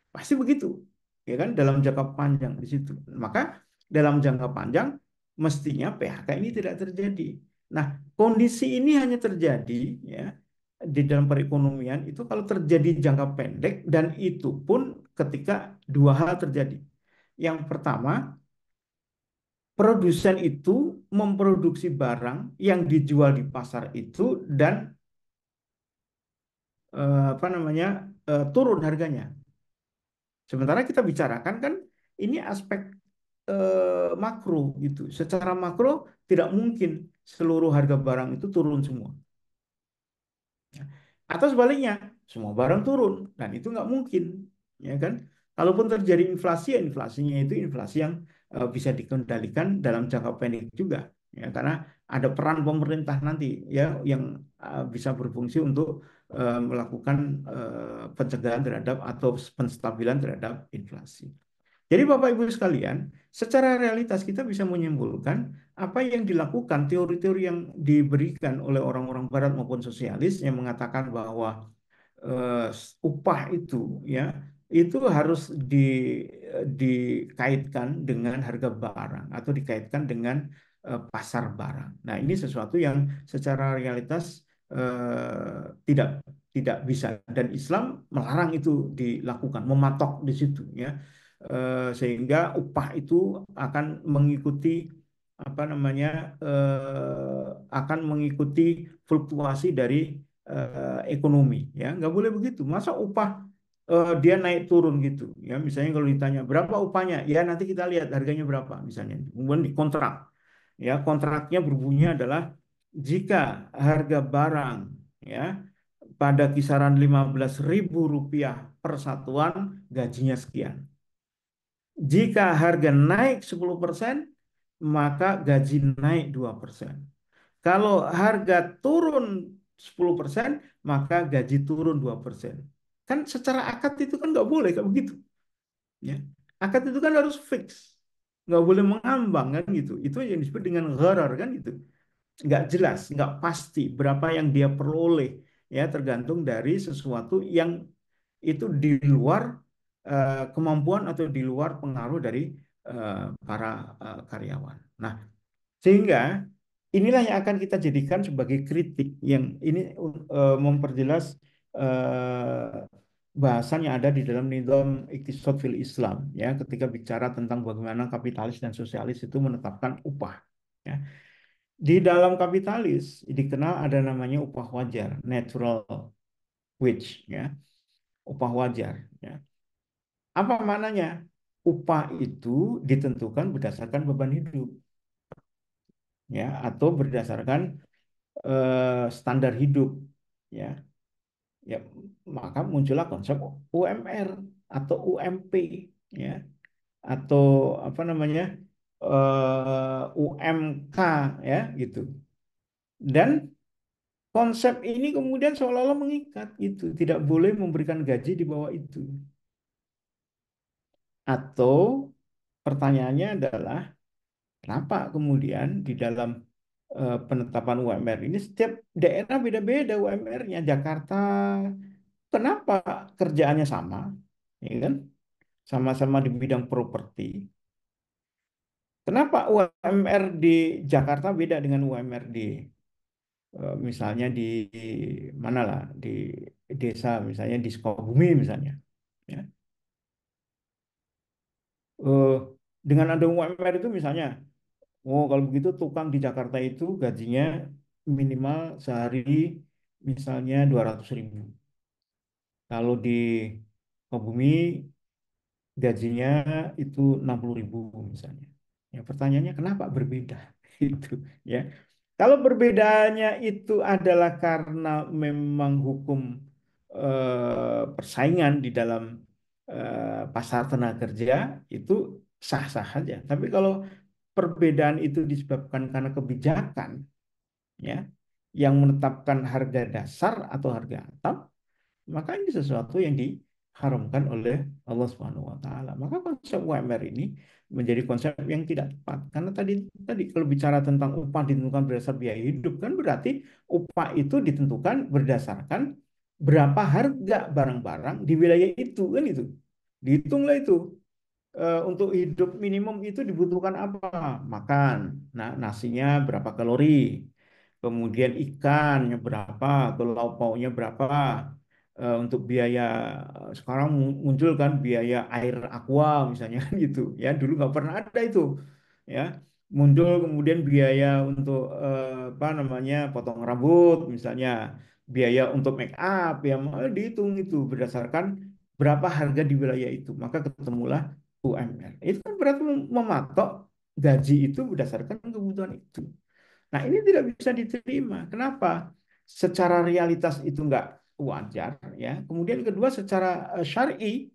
Pasti begitu, ya kan? Dalam jangka panjang di situ. Maka dalam jangka panjang mestinya PHK ini tidak terjadi. Nah, kondisi ini hanya terjadi ya di dalam perekonomian itu kalau terjadi jangka pendek dan itu pun ketika dua hal terjadi. Yang pertama, produsen itu memproduksi barang yang dijual di pasar itu dan apa namanya turun harganya. Sementara kita bicarakan kan ini aspek makro gitu. Secara makro tidak mungkin seluruh harga barang itu turun semua. Atau sebaliknya, semua barang turun dan itu nggak mungkin, ya kan? Kalaupun terjadi inflasi, ya inflasinya itu inflasi yang bisa dikendalikan dalam jangka pendek juga, ya karena ada peran pemerintah nanti ya yang bisa berfungsi untuk melakukan pencegahan terhadap atau penstabilan terhadap inflasi. Jadi Bapak Ibu sekalian, secara realitas kita bisa menyimpulkan apa yang dilakukan teori-teori yang diberikan oleh orang-orang Barat maupun sosialis yang mengatakan bahwa eh, upah itu ya itu harus dikaitkan dengan harga barang atau dikaitkan dengan pasar barang. Nah, ini sesuatu yang secara realitas tidak tidak bisa, dan Islam melarang itu dilakukan, mematok di situ ya. Sehingga upah itu akan mengikuti apa namanya akan mengikuti fluktuasi dari ekonomi ya, nggak boleh begitu. Masa upah dia naik turun gitu ya, misalnya kalau ditanya berapa upahnya ya, nanti kita lihat harganya berapa misalnya, kemudian dikontrak ya, kontraknya berbunyi adalah jika harga barang ya pada kisaran 15.000 rupiah per satuan, gajinya sekian. Jika harga naik 10%, maka gaji naik 2%. Kalau harga turun 10%, maka gaji turun 2%. Kan secara akad itu kan nggak boleh kayak begitu. Ya. Akad itu kan harus fix. Nggak boleh mengambang kan gitu. Itu yang disebut dengan gharar kan gitu. Nggak jelas, nggak pasti berapa yang dia peroleh. Ya, tergantung dari sesuatu yang itu di luar kemampuan atau di luar pengaruh dari para karyawan. Nah, sehingga inilah yang akan kita jadikan sebagai kritik yang ini memperjelas bahasan yang ada di dalam nizam iktisad fil Islam ya, ketika bicara tentang bagaimana kapitalis dan sosialis itu menetapkan upah ya. Di dalam kapitalis dikenal ada namanya upah wajar, natural wage ya, upah wajar ya. Apa maknanya? Upah itu ditentukan berdasarkan beban hidup ya, atau berdasarkan standar hidup ya. Ya, maka muncullah konsep UMR atau UMP ya, atau apa namanya UMK ya gitu. Dan konsep ini kemudian seolah-olah mengikat itu, tidak boleh memberikan gaji di bawah itu. Atau pertanyaannya adalah kenapa kemudian di dalam penetapan UMR ini setiap daerah beda-beda UMR-nya. Jakarta kenapa kerjaannya sama, ya kan? Sama-sama di bidang properti. Kenapa UMR di Jakarta beda dengan UMR di misalnya di mana lah, di desa misalnya di Sukabumi misalnya, ya. Eh, dengan ada UMR itu misalnya, oh kalau begitu tukang di Jakarta itu gajinya minimal sehari misalnya 200.000. Kalau di Sukabumi gajinya itu 60.000 misalnya. Ya, pertanyaannya kenapa berbeda? Itu ya. Kalau perbedaannya itu adalah karena memang hukum persaingan di dalam pasar tenaga kerja, itu sah-sah saja. Tapi kalau perbedaan itu disebabkan karena kebijakan ya yang menetapkan harga dasar atau harga atap, maka ini sesuatu yang diharamkan oleh Allah Subhanahu wa taala. Maka konsep UMR ini menjadi konsep yang tidak tepat. Karena tadi tadi kalau bicara tentang upah ditentukan berdasar biaya hidup, kan berarti upah itu ditentukan berdasarkan berapa harga barang-barang di wilayah itu kan itu. Dihitunglah itu. Untuk hidup minimum itu dibutuhkan apa? Makan. Nah, nasinya berapa kalori? Kemudian ikannya berapa? Atau lauk pauknya berapa? Untuk biaya sekarang muncul kan biaya air aqua misalnya kan gitu. Ya, dulu nggak pernah ada itu. Ya, muncul kemudian biaya untuk apa namanya potong rambut misalnya, biaya untuk make up ya, dihitung itu berdasarkan berapa harga di wilayah itu. Maka ketemulah UMR. Itu kan berarti mematok gaji itu berdasarkan kebutuhan itu. Nah, ini tidak bisa diterima. Kenapa? Secara realitas itu enggak wajar, ya. Kemudian kedua, secara syar'i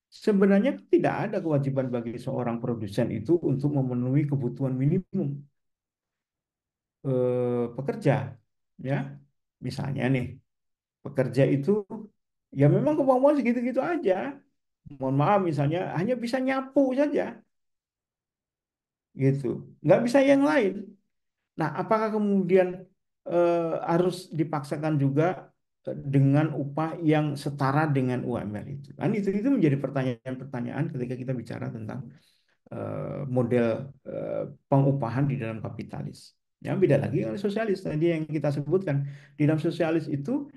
sebenarnya tidak ada kewajiban bagi seorang produsen itu untuk memenuhi kebutuhan minimum pekerja, ya. Misalnya nih, pekerja itu ya memang kemampuan segitu-gitu aja. Mohon maaf, misalnya hanya bisa nyapu saja, gitu. Nggak bisa yang lain. Nah, apakah kemudian harus dipaksakan juga dengan upah yang setara dengan UMR itu? Kan itu menjadi pertanyaan-pertanyaan ketika kita bicara tentang model pengupahan di dalam kapitalis. Ya, beda lagi dengan sosialis tadi yang kita sebutkan. Di dalam sosialis itu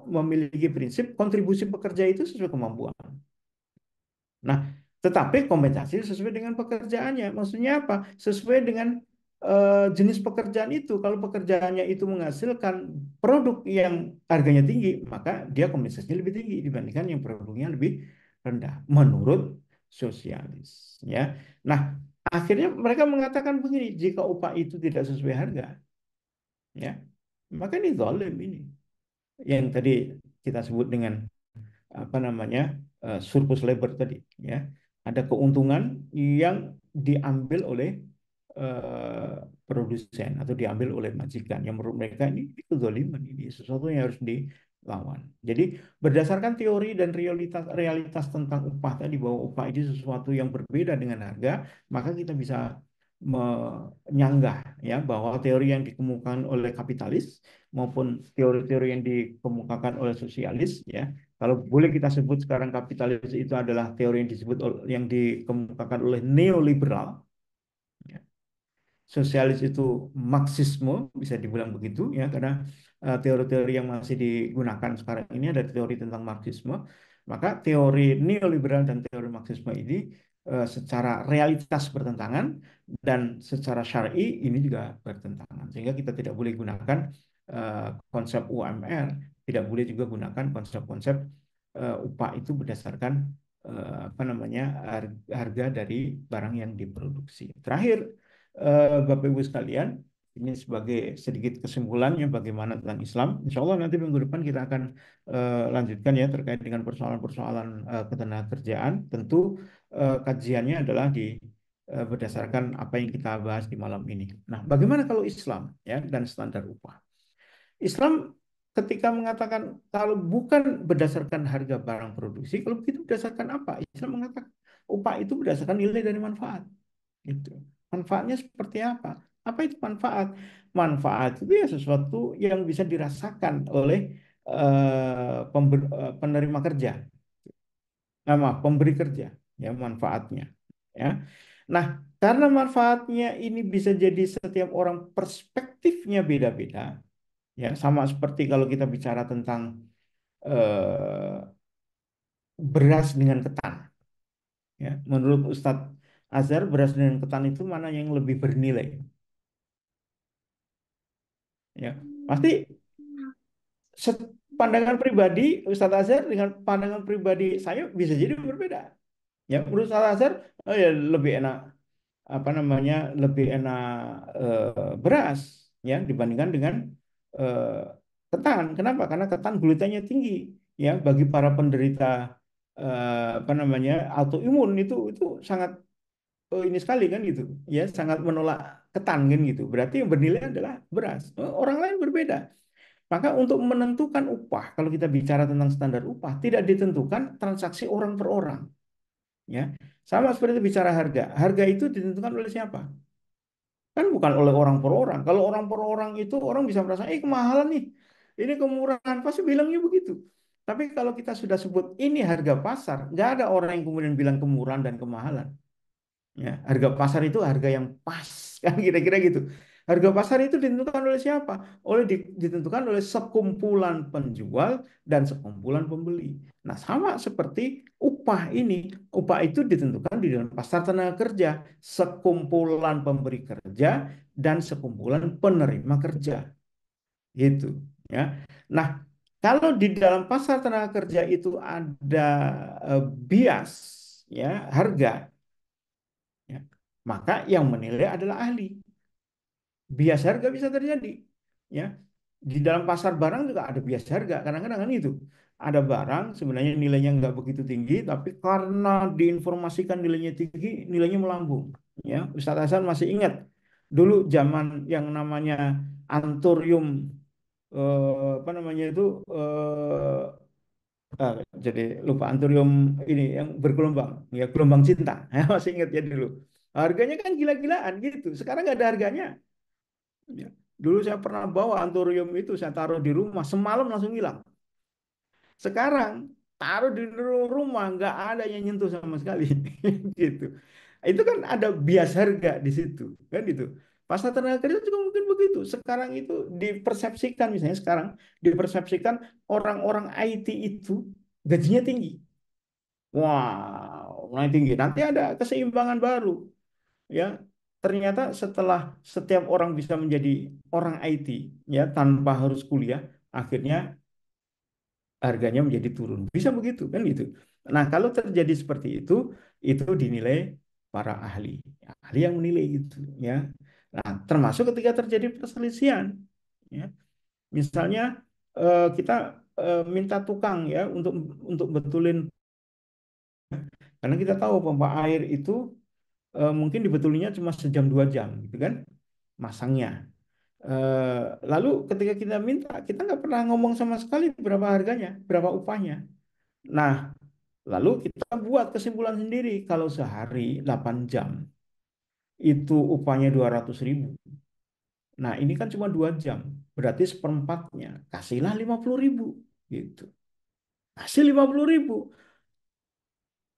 memiliki prinsip kontribusi pekerja itu sesuai kemampuan. Nah, tetapi kompensasi sesuai dengan pekerjaannya. Maksudnya apa? Sesuai dengan jenis pekerjaan itu. Kalau pekerjaannya itu menghasilkan produk yang harganya tinggi, maka dia kompensasinya lebih tinggi dibandingkan yang produknya lebih rendah. Menurut sosialis, ya. Nah, akhirnya mereka mengatakan begini, jika upah itu tidak sesuai harga, ya, maka ini zalim ini. Yang tadi kita sebut dengan apa namanya surplus labor tadi, ya, ada keuntungan yang diambil oleh eh, produsen atau diambil oleh majikan yang menurut mereka ini kezaliman, ini sesuatu yang harus dilawan. Jadi berdasarkan teori dan realitas realitas tentang upah tadi, bahwa upah itu sesuatu yang berbeda dengan harga, maka kita bisa menyanggah ya bahwa teori yang dikemukakan oleh kapitalis maupun teori-teori yang dikemukakan oleh sosialis, ya, kalau boleh kita sebut sekarang kapitalis itu adalah teori yang disebut yang dikemukakan oleh neoliberal, ya. Sosialis itu Marxisme, bisa dibilang begitu ya, karena teori-teori yang masih digunakan sekarang ini ada teori tentang Marxisme. Maka teori neoliberal dan teori Marxisme ini secara realitas bertentangan, dan secara syar'i ini juga bertentangan. Sehingga kita tidak boleh gunakan konsep UMR, tidak boleh juga gunakan konsep-konsep upah itu berdasarkan apa namanya harga dari barang yang diproduksi. Terakhir, Bapak Ibu sekalian, ini sebagai sedikit kesimpulannya bagaimana tentang Islam. Insya Allah nanti minggu depan kita akan lanjutkan ya terkait dengan persoalan-persoalan ketenagakerjaan. Tentu kajiannya adalah berdasarkan apa yang kita bahas di malam ini. Nah, bagaimana kalau Islam ya dan standar upah? Islam ketika mengatakan kalau bukan berdasarkan harga barang produksi, kalau begitu berdasarkan apa? Islam mengatakan upah itu berdasarkan nilai dari manfaat. Gitu. Manfaatnya seperti apa? Apa itu manfaat? Manfaat itu ya sesuatu yang bisa dirasakan oleh penerima kerja, maaf, pemberi kerja, ya manfaatnya. Ya. Nah, karena manfaatnya ini bisa jadi setiap orang perspektifnya beda-beda, ya sama seperti kalau kita bicara tentang eh, beras dengan ketan, ya. Menurut Ustadz Azhar, beras dengan ketan itu mana yang lebih bernilai? Ya, pasti pandangan pribadi Ustadz Azhar dengan pandangan pribadi saya bisa jadi berbeda. Ya, menurut Ustadz Azhar, oh ya lebih enak apa namanya, lebih enak beras ya dibandingkan dengan eh, ketan. Kenapa? Karena ketan glutennya tinggi. Ya, bagi para penderita apa namanya autoimun itu sangat ini sekali kan gitu. Ya, sangat menolak ketan kan gitu. Berarti yang bernilai adalah beras. Orang lain berbeda. Maka untuk menentukan upah, kalau kita bicara tentang standar upah, tidak ditentukan transaksi orang per orang, ya. Sama seperti itu bicara harga. Harga itu ditentukan oleh siapa? Kan bukan oleh orang per orang. Kalau orang per orang itu orang bisa merasa, kemahalan nih, ini kemurahan, pasti bilangnya begitu. Tapi kalau kita sudah sebut ini harga pasar, nggak ada orang yang kemudian bilang kemurahan dan kemahalan. Ya, harga pasar itu harga yang pas, kan kira-kira gitu. Harga pasar itu ditentukan oleh siapa? Ditentukan oleh sekumpulan penjual dan sekumpulan pembeli. Nah, sama seperti upah ini. Upah itu ditentukan di dalam pasar tenaga kerja, sekumpulan pemberi kerja dan sekumpulan penerima kerja. Gitu, ya. Nah, kalau di dalam pasar tenaga kerja itu ada bias, ya, harga, ya, maka yang menilai adalah ahli. Bias harga bisa terjadi, ya. Di dalam pasar barang juga ada bias harga. Kadang-kadang kan itu ada barang sebenarnya nilainya nggak begitu tinggi, tapi karena diinformasikan nilainya tinggi, nilainya melambung. Ya, Ustadz Hasan masih ingat dulu zaman yang namanya antorium, apa namanya itu, jadi lupa, antorium ini yang bergelombang, ya gelombang cinta. Ya, masih ingat ya dulu. Harganya kan gila-gilaan gitu. Sekarang nggak ada harganya. Ya. Dulu saya pernah bawa antorium itu, saya taruh di rumah, semalam langsung hilang. Sekarang taruh di rumah, nggak ada yang nyentuh sama sekali. Gitu. Itu kan ada bias harga di situ, kan itu. Pasar tenaga kerja juga mungkin begitu. Sekarang itu dipersepsikan, misalnya sekarang dipersepsikan orang-orang IT itu gajinya tinggi. Wow, naik tinggi. Nanti ada keseimbangan baru, ya. Ternyata setelah setiap orang bisa menjadi orang IT, ya, tanpa harus kuliah, akhirnya harganya menjadi turun. Bisa begitu kan gitu. Nah, kalau terjadi seperti itu dinilai para ahli. Ahli yang menilai itu, ya. Nah, termasuk ketika terjadi perselisihan, ya. Misalnya kita minta tukang, ya, untuk betulin, karena kita tahu pompa air itu mungkin dibetulinya cuma sejam 2 jam gitu kan masangnya. Eh, Lalu ketika kita minta, kita nggak pernah ngomong sama sekali berapa harganya, berapa upahnya. Nah, lalu kita buat kesimpulan sendiri kalau sehari 8 jam itu upahnya 200.000. Nah, ini kan cuma 2 jam, berarti seperempatnya. Kasihlah 50.000 gitu. Kasih 50.000.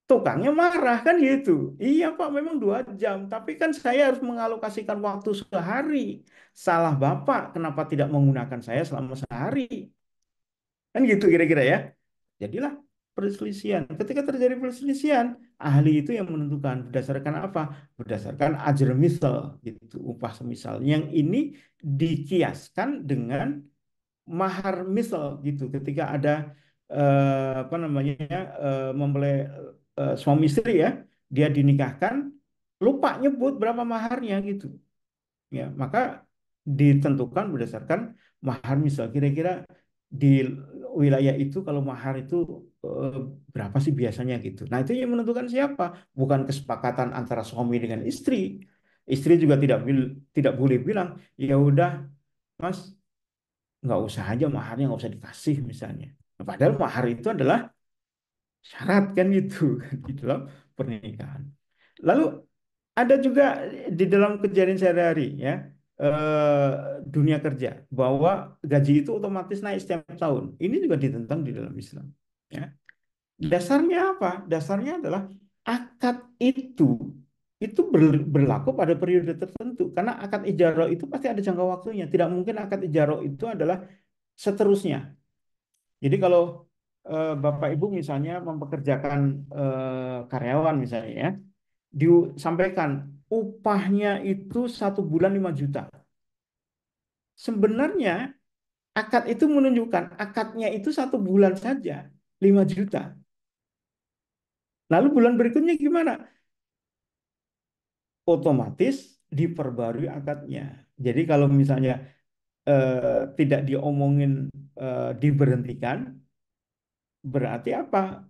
Tukangnya marah kan gitu. Iya Pak, memang 2 jam, tapi kan saya harus mengalokasikan waktu sehari. Salah Bapak, kenapa tidak menggunakan saya selama sehari? Kan gitu kira-kira ya. Jadilah perselisihan. Ketika terjadi perselisihan, ahli itu yang menentukan berdasarkan apa? Berdasarkan ajr misal, gitu, upah semisal. Yang ini dikiaskan dengan mahar misal gitu. Ketika ada apa namanya mempelai suami istri, ya, dia dinikahkan, lupa nyebut berapa maharnya gitu. Ya, maka ditentukan berdasarkan mahar misal. Kira-kira di wilayah itu kalau mahar itu eh, berapa sih biasanya gitu. Nah, itu yang menentukan siapa? Bukan kesepakatan antara suami dengan istri. Istri juga tidak boleh bilang, ya udah Mas, nggak usah aja maharnya, nggak usah dikasih misalnya. Nah, padahal mahar itu adalah syarat kan itu di dalam pernikahan. Lalu ada juga di dalam kejadian sehari-hari, ya, eh, dunia kerja, bahwa gaji itu otomatis naik setiap tahun. Ini juga ditentang di dalam Islam. Ya. Dasarnya apa? Dasarnya adalah akad itu berlaku pada periode tertentu. Karena akad ijarah itu pasti ada jangka waktunya. Tidak mungkin akad ijarah itu adalah seterusnya. Jadi kalau Bapak Ibu misalnya mempekerjakan karyawan misalnya, ya, disampaikan upahnya itu 1 bulan 5 juta. Sebenarnya akad itu menunjukkan akadnya itu 1 bulan saja 5 juta. Lalu bulan berikutnya gimana? Otomatis diperbarui akadnya. Jadi kalau misalnya tidak diomongin diberhentikan, berarti apa?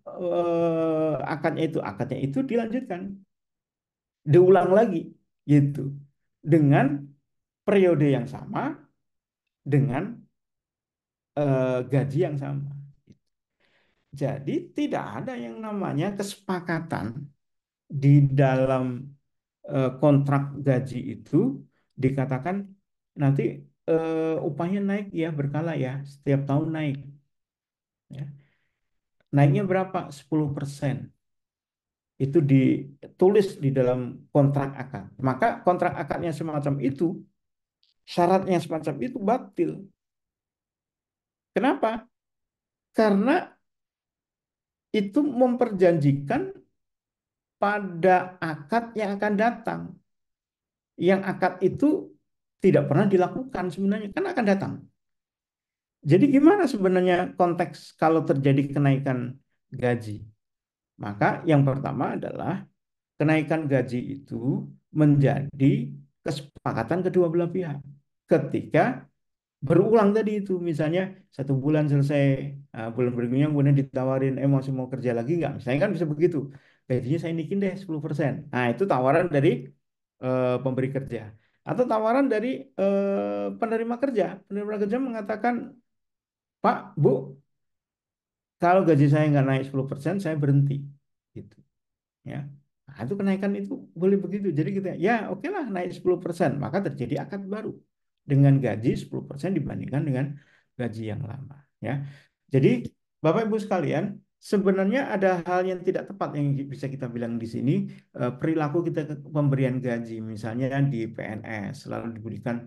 Akadnya itu dilanjutkan, diulang lagi gitu. Dengan periode yang sama, dengan gaji yang sama. Jadi tidak ada yang namanya kesepakatan di dalam kontrak gaji itu dikatakan nanti upahnya naik ya berkala ya, setiap tahun naik. Ya. Naiknya berapa? 10%. Itu ditulis di dalam kontrak akad. Maka kontrak akadnya semacam itu, syaratnya semacam itu batil. Kenapa? Karena itu memperjanjikan pada akad yang akan datang. Yang akad itu tidak pernah dilakukan sebenarnya, kan akan datang. Jadi gimana sebenarnya konteks kalau terjadi kenaikan gaji? Maka yang pertama adalah kenaikan gaji itu menjadi kesepakatan kedua belah pihak. Ketika berulang tadi itu, misalnya 1 bulan selesai, bulan berikutnya kemudian ditawarin, masih mau kerja lagi nggak, misalnya kan bisa begitu, gajinya saya naikin deh 10%. Nah, itu tawaran dari pemberi kerja, atau tawaran dari penerima kerja mengatakan, Pak Bu, kalau gaji saya nggak naik 10%, saya berhenti gitu, ya. Nah, itu kenaikan itu boleh begitu. Jadi kita, ya oke lah, naik 10%, maka terjadi akad baru dengan gaji 10% dibandingkan dengan gaji yang lama, ya. Jadi Bapak Ibu sekalian, sebenarnya ada hal yang tidak tepat yang bisa kita bilang di sini. Perilaku kita pemberian gaji, misalnya di PNS selalu diberikan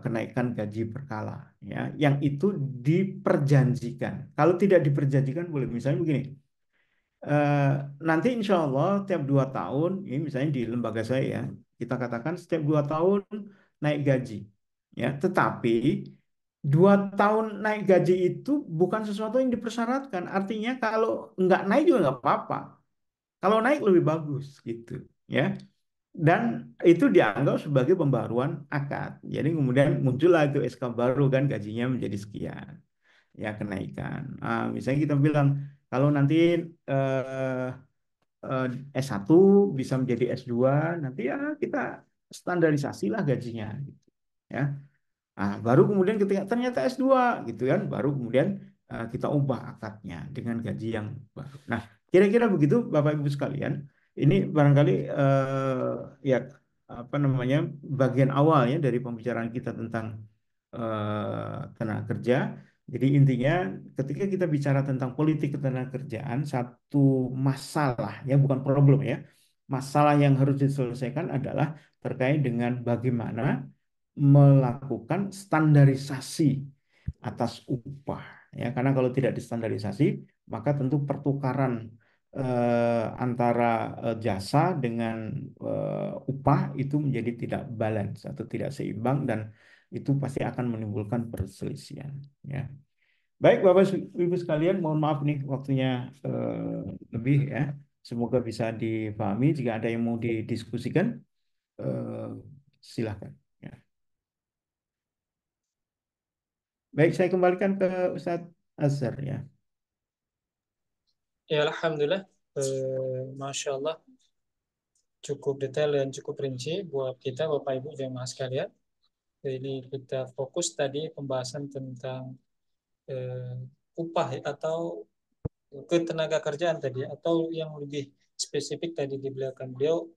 kenaikan gaji berkala, ya, yang itu diperjanjikan. Kalau tidak diperjanjikan boleh, misalnya begini. eh, Nanti insya Allah tiap 2 tahun, ini misalnya di lembaga saya ya, kita katakan setiap 2 tahun naik gaji, ya. Tetapi 2 tahun naik gaji itu bukan sesuatu yang dipersyaratkan. Artinya kalau nggak naik juga nggak apa-apa. Kalau naik lebih bagus gitu, ya. Dan itu dianggap sebagai pembaruan akad. Jadi kemudian muncullah itu SK baru kan, gajinya menjadi sekian, ya, kenaikan. Misalnya kita bilang kalau nanti eh, eh, S1 bisa menjadi S2, nanti ya kita standarisasi lah gajinya, gitu, ya. Baru kemudian ketika ternyata S2 gitu kan, baru kemudian kita ubah akadnya dengan gaji yang baru. Nah, kira-kira begitu Bapak Ibu sekalian. Ini barangkali ya apa namanya, bagian awalnya dari pembicaraan kita tentang tenaga kerja. Jadi intinya ketika kita bicara tentang politik ketenagakerjaan, satu masalah ya, bukan problem ya. Masalah yang harus diselesaikan adalah terkait dengan bagaimana melakukan standarisasi atas upah, ya, karena kalau tidak distandarisasi maka tentu pertukaran antara jasa dengan upah itu menjadi tidak balance atau tidak seimbang, dan itu pasti akan menimbulkan perselisihan, ya. Baik Bapak Ibu sekalian, mohon maaf nih waktunya lebih, ya. Semoga bisa dipahami. Jika ada yang mau didiskusikan, eh, silakan. Ya. Baik, saya kembalikan ke Ustadz Azhar, ya. Ya, Alhamdulillah. Masya Allah, cukup detail dan cukup rinci buat kita, Bapak Ibu jemaah sekalian. Ini kita fokus tadi pembahasan tentang eh, upah ya, atau ketenaga kerjaan tadi, atau yang lebih spesifik tadi di belakang beliau,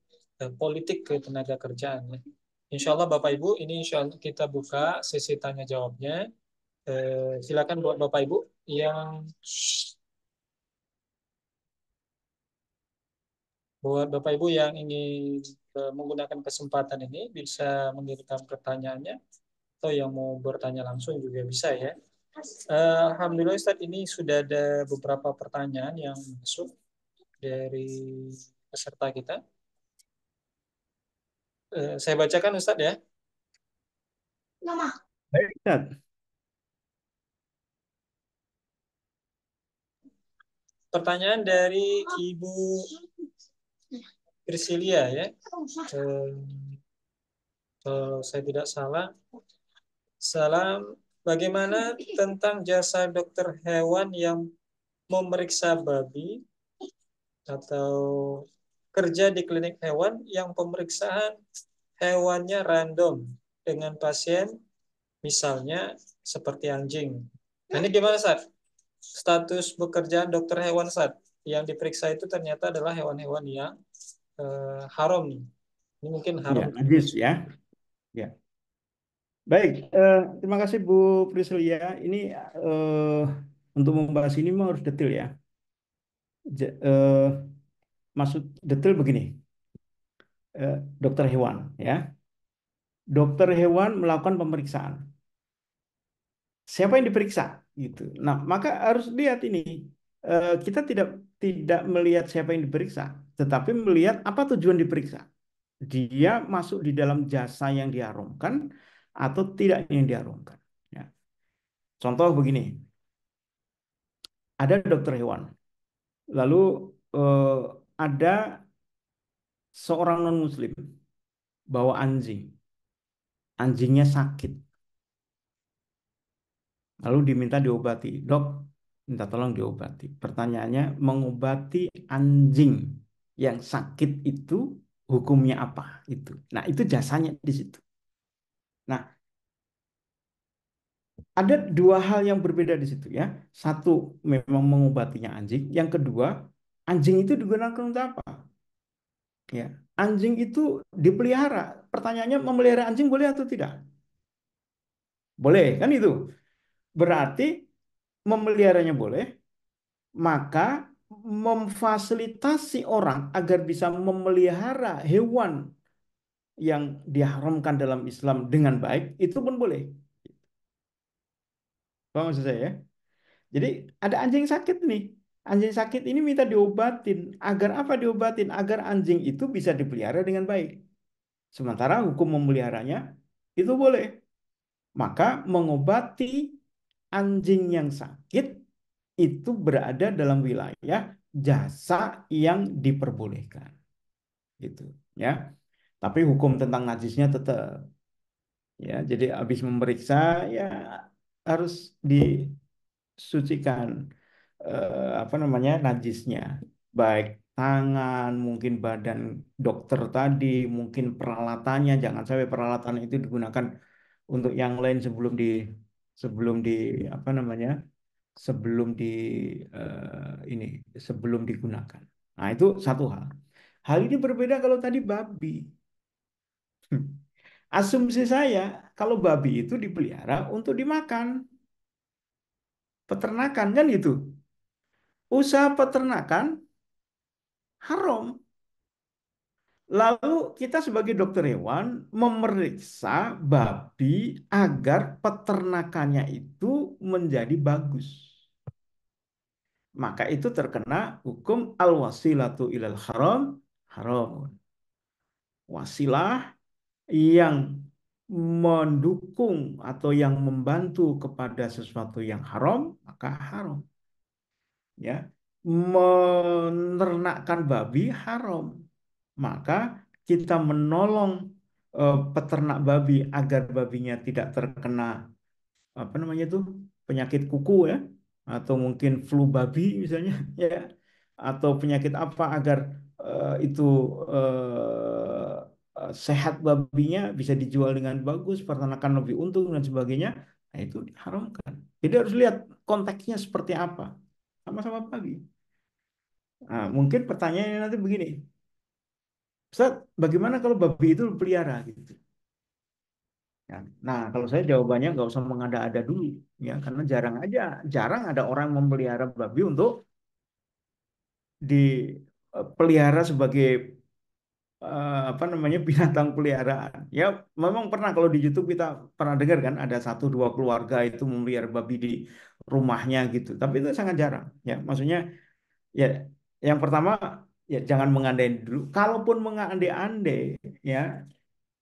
politik ketenaga kerjaan ya. Insya Allah Bapak Ibu, ini insya Allah kita buka sesi tanya jawabnya. Silakan buat Bapak Ibu yang Buat Bapak Ibu yang ingin menggunakan kesempatan ini bisa mengirimkan pertanyaannya, atau yang mau bertanya langsung juga bisa ya. Alhamdulillah Ustadz, ini sudah ada beberapa pertanyaan yang masuk dari peserta kita. Saya bacakan Ustadz ya. Baik, Ustadz. Pertanyaan dari Ibu Priscilia ya. Kalau saya tidak salah, salam. Bagaimana tentang jasa dokter hewan yang memeriksa babi atau kerja di klinik hewan yang pemeriksaan hewannya random dengan pasien, misalnya seperti anjing? Nah, ini gimana, Sat? Status pekerjaan dokter hewan, Sat? Yang diperiksa itu ternyata adalah hewan-hewan yang haram nih. Ini mungkin Ya, haram. najis ya. Ya. Baik, terima kasih Bu Priscilia. Ini untuk membahas ini memang harus detail ya. Maksud detail begini, dokter hewan ya. Dokter hewan melakukan pemeriksaan. Siapa yang diperiksa gitu. Nah, maka harus lihat ini. Kita tidak tidak melihat siapa yang diperiksa, tetapi melihat apa tujuan diperiksa. Dia masuk di dalam jasa yang diharamkan atau tidak yang diharamkan. Ya. Contoh begini, ada dokter hewan, lalu eh, ada seorang non-muslim bawa anjing, anjingnya sakit, lalu diminta diobati, dok, minta tolong diobati. Pertanyaannya, mengobati anjing yang sakit itu hukumnya apa? Itu. Nah, itu jasanya di situ. Nah, ada dua hal yang berbeda di situ ya. Satu, memang mengobatinya anjing. Yang kedua, anjing itu digunakan untuk apa? Ya, anjing itu dipelihara. Pertanyaannya, memelihara anjing boleh atau tidak? Boleh, kan itu. Berarti memeliharanya boleh, maka memfasilitasi orang agar bisa memelihara hewan yang diharamkan dalam Islam dengan baik itu pun boleh. Paham maksud saya ya? Jadi ada anjing sakit nih. Anjing sakit ini minta diobatin. Agar apa diobatin? Agar anjing itu bisa dipelihara dengan baik. Sementara hukum memeliharanya itu boleh. Maka mengobati anjing yang sakit itu berada dalam wilayah jasa yang diperbolehkan. Gitu ya. Tapi hukum tentang najisnya tetap ya. Jadi habis memeriksa ya harus disucikan apa namanya najisnya, baik tangan, mungkin badan dokter tadi, mungkin peralatannya, jangan sampai peralatan itu digunakan untuk yang lain sebelum di apa namanya sebelum di ini sebelum digunakan. Nah itu satu hal. Hal ini berbeda kalau tadi babi. Asumsi saya kalau babi itu dipelihara untuk dimakan, peternakan kan gitu. Usaha peternakan haram. Lalu kita sebagai dokter hewan memeriksa babi agar peternakannya itu menjadi bagus. Maka itu terkena hukum al-wasilatu ilal haram haram. Wasilah yang mendukung atau yang membantu kepada sesuatu yang haram, maka haram. Ya, menernakkan babi haram. Maka kita menolong peternak babi agar babinya tidak terkena apa namanya itu penyakit kuku ya, atau mungkin flu babi misalnya ya, atau penyakit apa agar itu sehat babinya bisa dijual dengan bagus, peternakan lebih untung dan sebagainya. Nah, itu diharamkan. Jadi harus lihat konteksnya seperti apa. Sama-sama babi. Nah, mungkin pertanyaannya nanti begini, Ustaz, bagaimana kalau babi itu pelihara gitu? Ya. Nah, kalau saya jawabannya nggak usah mengada-ada dulu, ya, karena jarang ada orang memelihara babi untuk dipelihara sebagai apa namanya binatang peliharaan. Ya, memang pernah kalau di YouTube kita pernah dengar kan ada satu dua keluarga itu memelihara babi di rumahnya gitu. Tapi itu sangat jarang. Ya, maksudnya ya yang pertama ya jangan mengandai dulu. Kalaupun mengandai-andai, ya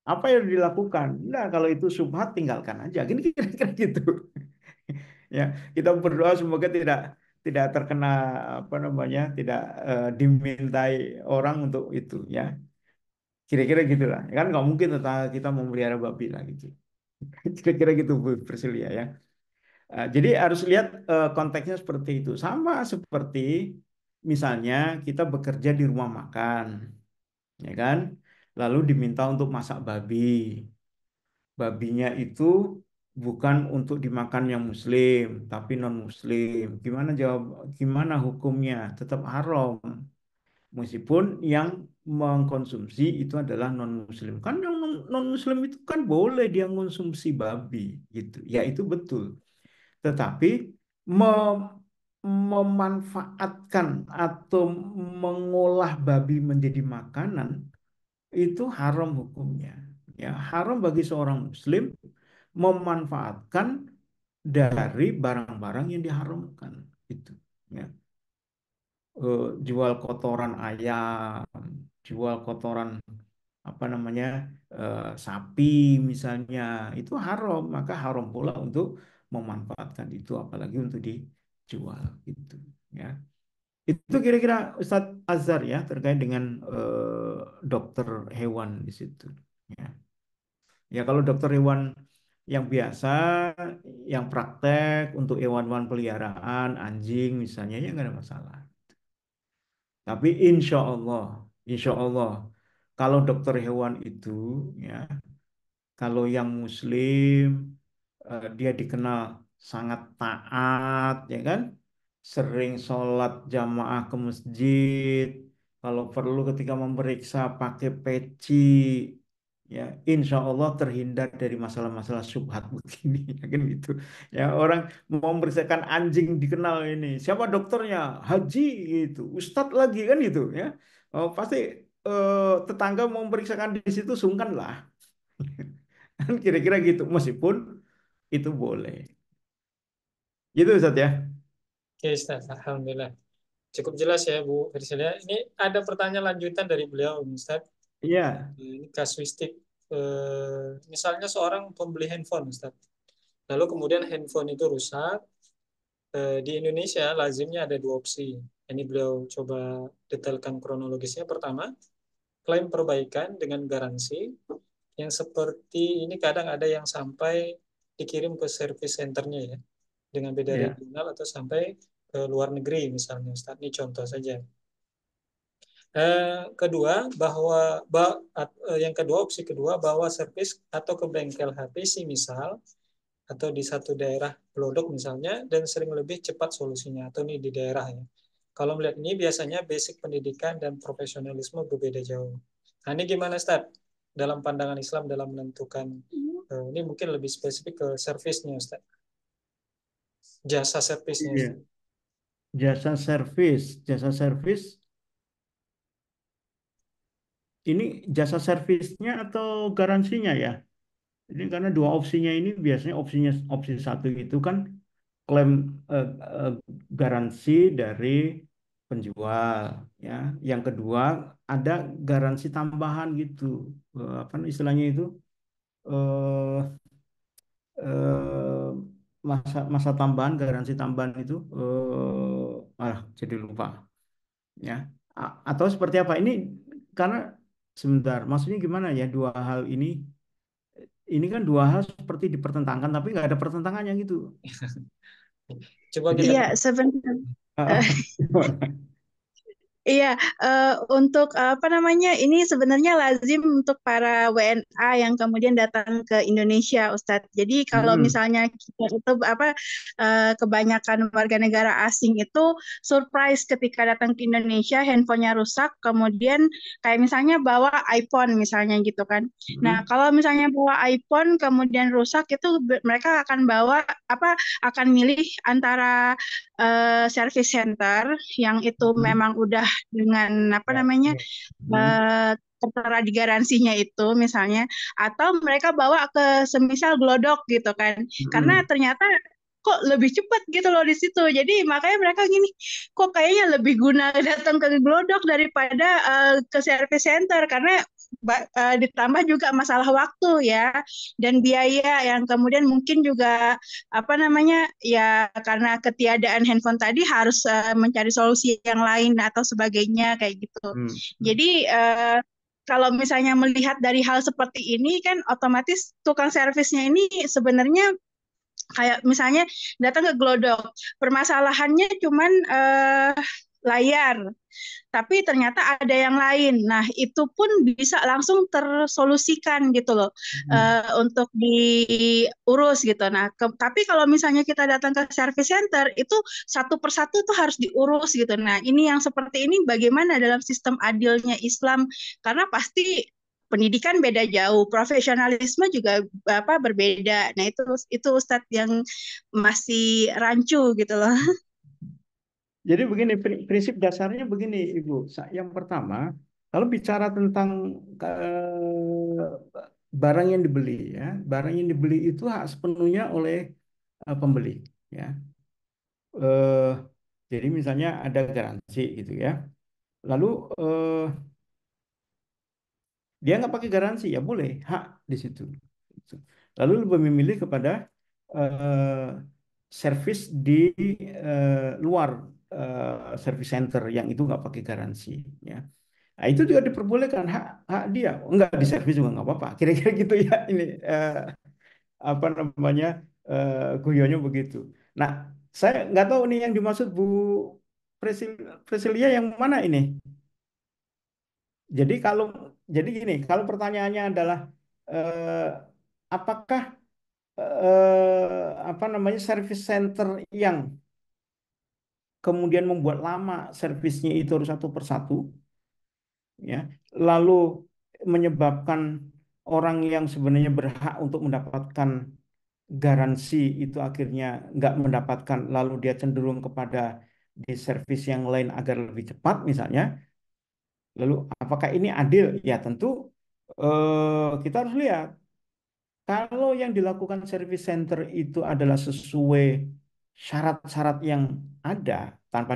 apa yang dilakukan? Nah, kalau itu syubhat tinggalkan aja. Gini kira-kira gitu. Ya, kita berdoa semoga tidak terkena apa namanya, tidak dimintai orang untuk itu ya. Kira-kira gitulah. Ya kan nggak mungkin tetangga kita memelihara babi lah gitu. Kira-kira gitu Bu Priscilia ya. Jadi harus lihat konteksnya seperti itu. Sama seperti misalnya kita bekerja di rumah makan, ya kan? Lalu diminta untuk masak babi. Babinya itu bukan untuk dimakan yang muslim, tapi non muslim. Gimana hukumnya? Tetap haram. Meskipun yang mengkonsumsi itu adalah non muslim. Kan yang non muslim itu kan boleh dia mengonsumsi babi gitu. Ya itu betul. Tetapi mem- memanfaatkan atau mengolah babi menjadi makanan itu haram hukumnya. Ya, haram bagi seorang muslim memanfaatkan dari barang-barang yang diharamkan itu. Ya. Jual kotoran ayam, jual kotoran apa namanya sapi misalnya itu haram, maka haram pula untuk memanfaatkan itu apalagi untuk dijual gitu. Ya. Itu kira-kira Ustadz Azhar ya terkait dengan dokter hewan di situ. Ya. Ya kalau dokter hewan yang biasa, yang praktek untuk hewan-hewan peliharaan, anjing misalnya ya nggak ada masalah. Tapi insya Allah kalau dokter hewan itu ya kalau yang Muslim dia dikenal sangat taat ya kan, sering sholat jamaah ke masjid, kalau perlu ketika memeriksa pakai peci ya insya Allah terhindar dari masalah-masalah syubhat begini ya kan gitu ya. Orang mau memeriksakan anjing dikenal ini siapa dokternya, haji gitu, ustadz lagi kan gitu ya. Oh, pasti tetangga mau memeriksakan di situ sungkan lah. Kan kira-kira gitu meskipun itu boleh gitu Ustadz ya. Oke, Ustaz. Alhamdulillah. Cukup jelas ya, Bu Firsalia. Ini ada pertanyaan lanjutan dari beliau, Ustaz. Iya, Ini kasuistik. Misalnya seorang pembeli handphone, Ustaz. Lalu kemudian handphone itu rusak. Di Indonesia lazimnya ada dua opsi. Ini beliau coba detailkan kronologisnya. Pertama, klaim perbaikan dengan garansi yang seperti ini kadang ada yang sampai dikirim ke service centernya ya dengan beda iya, regional atau sampai ke luar negeri misalnya Ustaz. Ini contoh saja. Kedua bahwa yang kedua opsi kedua bahwa servis atau ke bengkel HP sih misal atau di satu daerah pelodok misalnya dan sering lebih cepat solusinya atau ini di daerah ya. Kalau melihat ini biasanya basic pendidikan dan profesionalisme berbeda jauh. Nah, ini gimana Ustaz? Dalam pandangan Islam dalam menentukan ini mungkin lebih spesifik ke servisnya Ustaz. Jasa servisnya Ustaz. iya. Jasa servis ini jasa servisnya atau garansinya ya. Jadi karena dua opsinya ini biasanya opsi satu itu kan klaim eh, eh, garansi dari penjual ya. Yang kedua ada garansi tambahan gitu. Apa istilahnya itu? eh eh, masa tambahan, garansi tambahan itu jadi lupa ya. Atau seperti apa? Ini karena sebentar, maksudnya gimana ya dua hal ini kan dua hal seperti dipertentangkan tapi nggak ada pertentangannya gitu. Coba Jadi kita Iya, sebentar. gimana? Iya, untuk apa namanya, ini sebenarnya lazim untuk para WNA yang kemudian datang ke Indonesia, Ustadz. Jadi kalau Mm-mm. misalnya kita itu apa kebanyakan warga negara asing itu surprise ketika datang ke Indonesia, handphonenya rusak, kemudian kayak misalnya bawa iPhone misalnya gitu kan. Nah, Mm-mm. kalau misalnya bawa iPhone kemudian rusak itu mereka akan bawa apa akan milih antara service center yang itu Mm-mm. memang udah dengan apa Ya, namanya ya. Mm-mm. tertera di garansinya itu misalnya atau mereka bawa ke semisal Glodok gitu kan karena Mm-mm. ternyata kok lebih cepat gitu loh di situ jadi makanya mereka gini kok kayaknya lebih guna datang ke Glodok daripada ke service center karena ditambah juga masalah waktu ya dan biaya yang kemudian mungkin juga apa namanya ya karena ketiadaan handphone tadi harus mencari solusi yang lain atau sebagainya kayak gitu. Mm-mm. Jadi kalau misalnya melihat dari hal seperti ini kan otomatis tukang servisnya ini sebenarnya kayak misalnya datang ke Glodok, permasalahannya cuman layar tapi ternyata ada yang lain. Nah, itu pun bisa langsung tersolusikan gitu loh Mm-mm. untuk diurus gitu. Nah, tapi kalau misalnya kita datang ke service center itu satu persatu tuh harus diurus gitu. Nah, ini yang seperti ini bagaimana dalam sistem adilnya Islam? Karena pasti pendidikan beda jauh, profesionalisme juga apa berbeda. Nah, itu Ustadz yang masih rancu gitu loh. Jadi begini, prinsip dasarnya begini, Ibu. Yang pertama, kalau bicara tentang barang yang dibeli, ya, barang yang dibeli itu hak sepenuhnya oleh pembeli, ya. Eh, jadi misalnya ada garansi gitu ya. Lalu eh, dia nggak pakai garansi, ya boleh, hak di situ. Gitu. Lalu lebih memilih kepada eh, servis di luar service center yang itu nggak pakai garansi, ya. Nah, itu juga diperbolehkan hak hak dia. Enggak di servis juga nggak apa-apa. Kira-kira gitu ya ini apa namanya guyonnya begitu. Nah, saya nggak tahu nih yang dimaksud Bu Presilia yang mana ini. Jadi kalau jadi gini, kalau pertanyaannya adalah eh, apakah apa namanya service center yang kemudian membuat lama servisnya itu harus satu persatu, ya, lalu menyebabkan orang yang sebenarnya berhak untuk mendapatkan garansi itu akhirnya nggak mendapatkan, lalu dia cenderung kepada di servis yang lain agar lebih cepat misalnya. Lalu apakah ini adil? Ya tentu kita harus lihat. Kalau yang dilakukan service center itu adalah sesuai syarat-syarat yang ada tanpa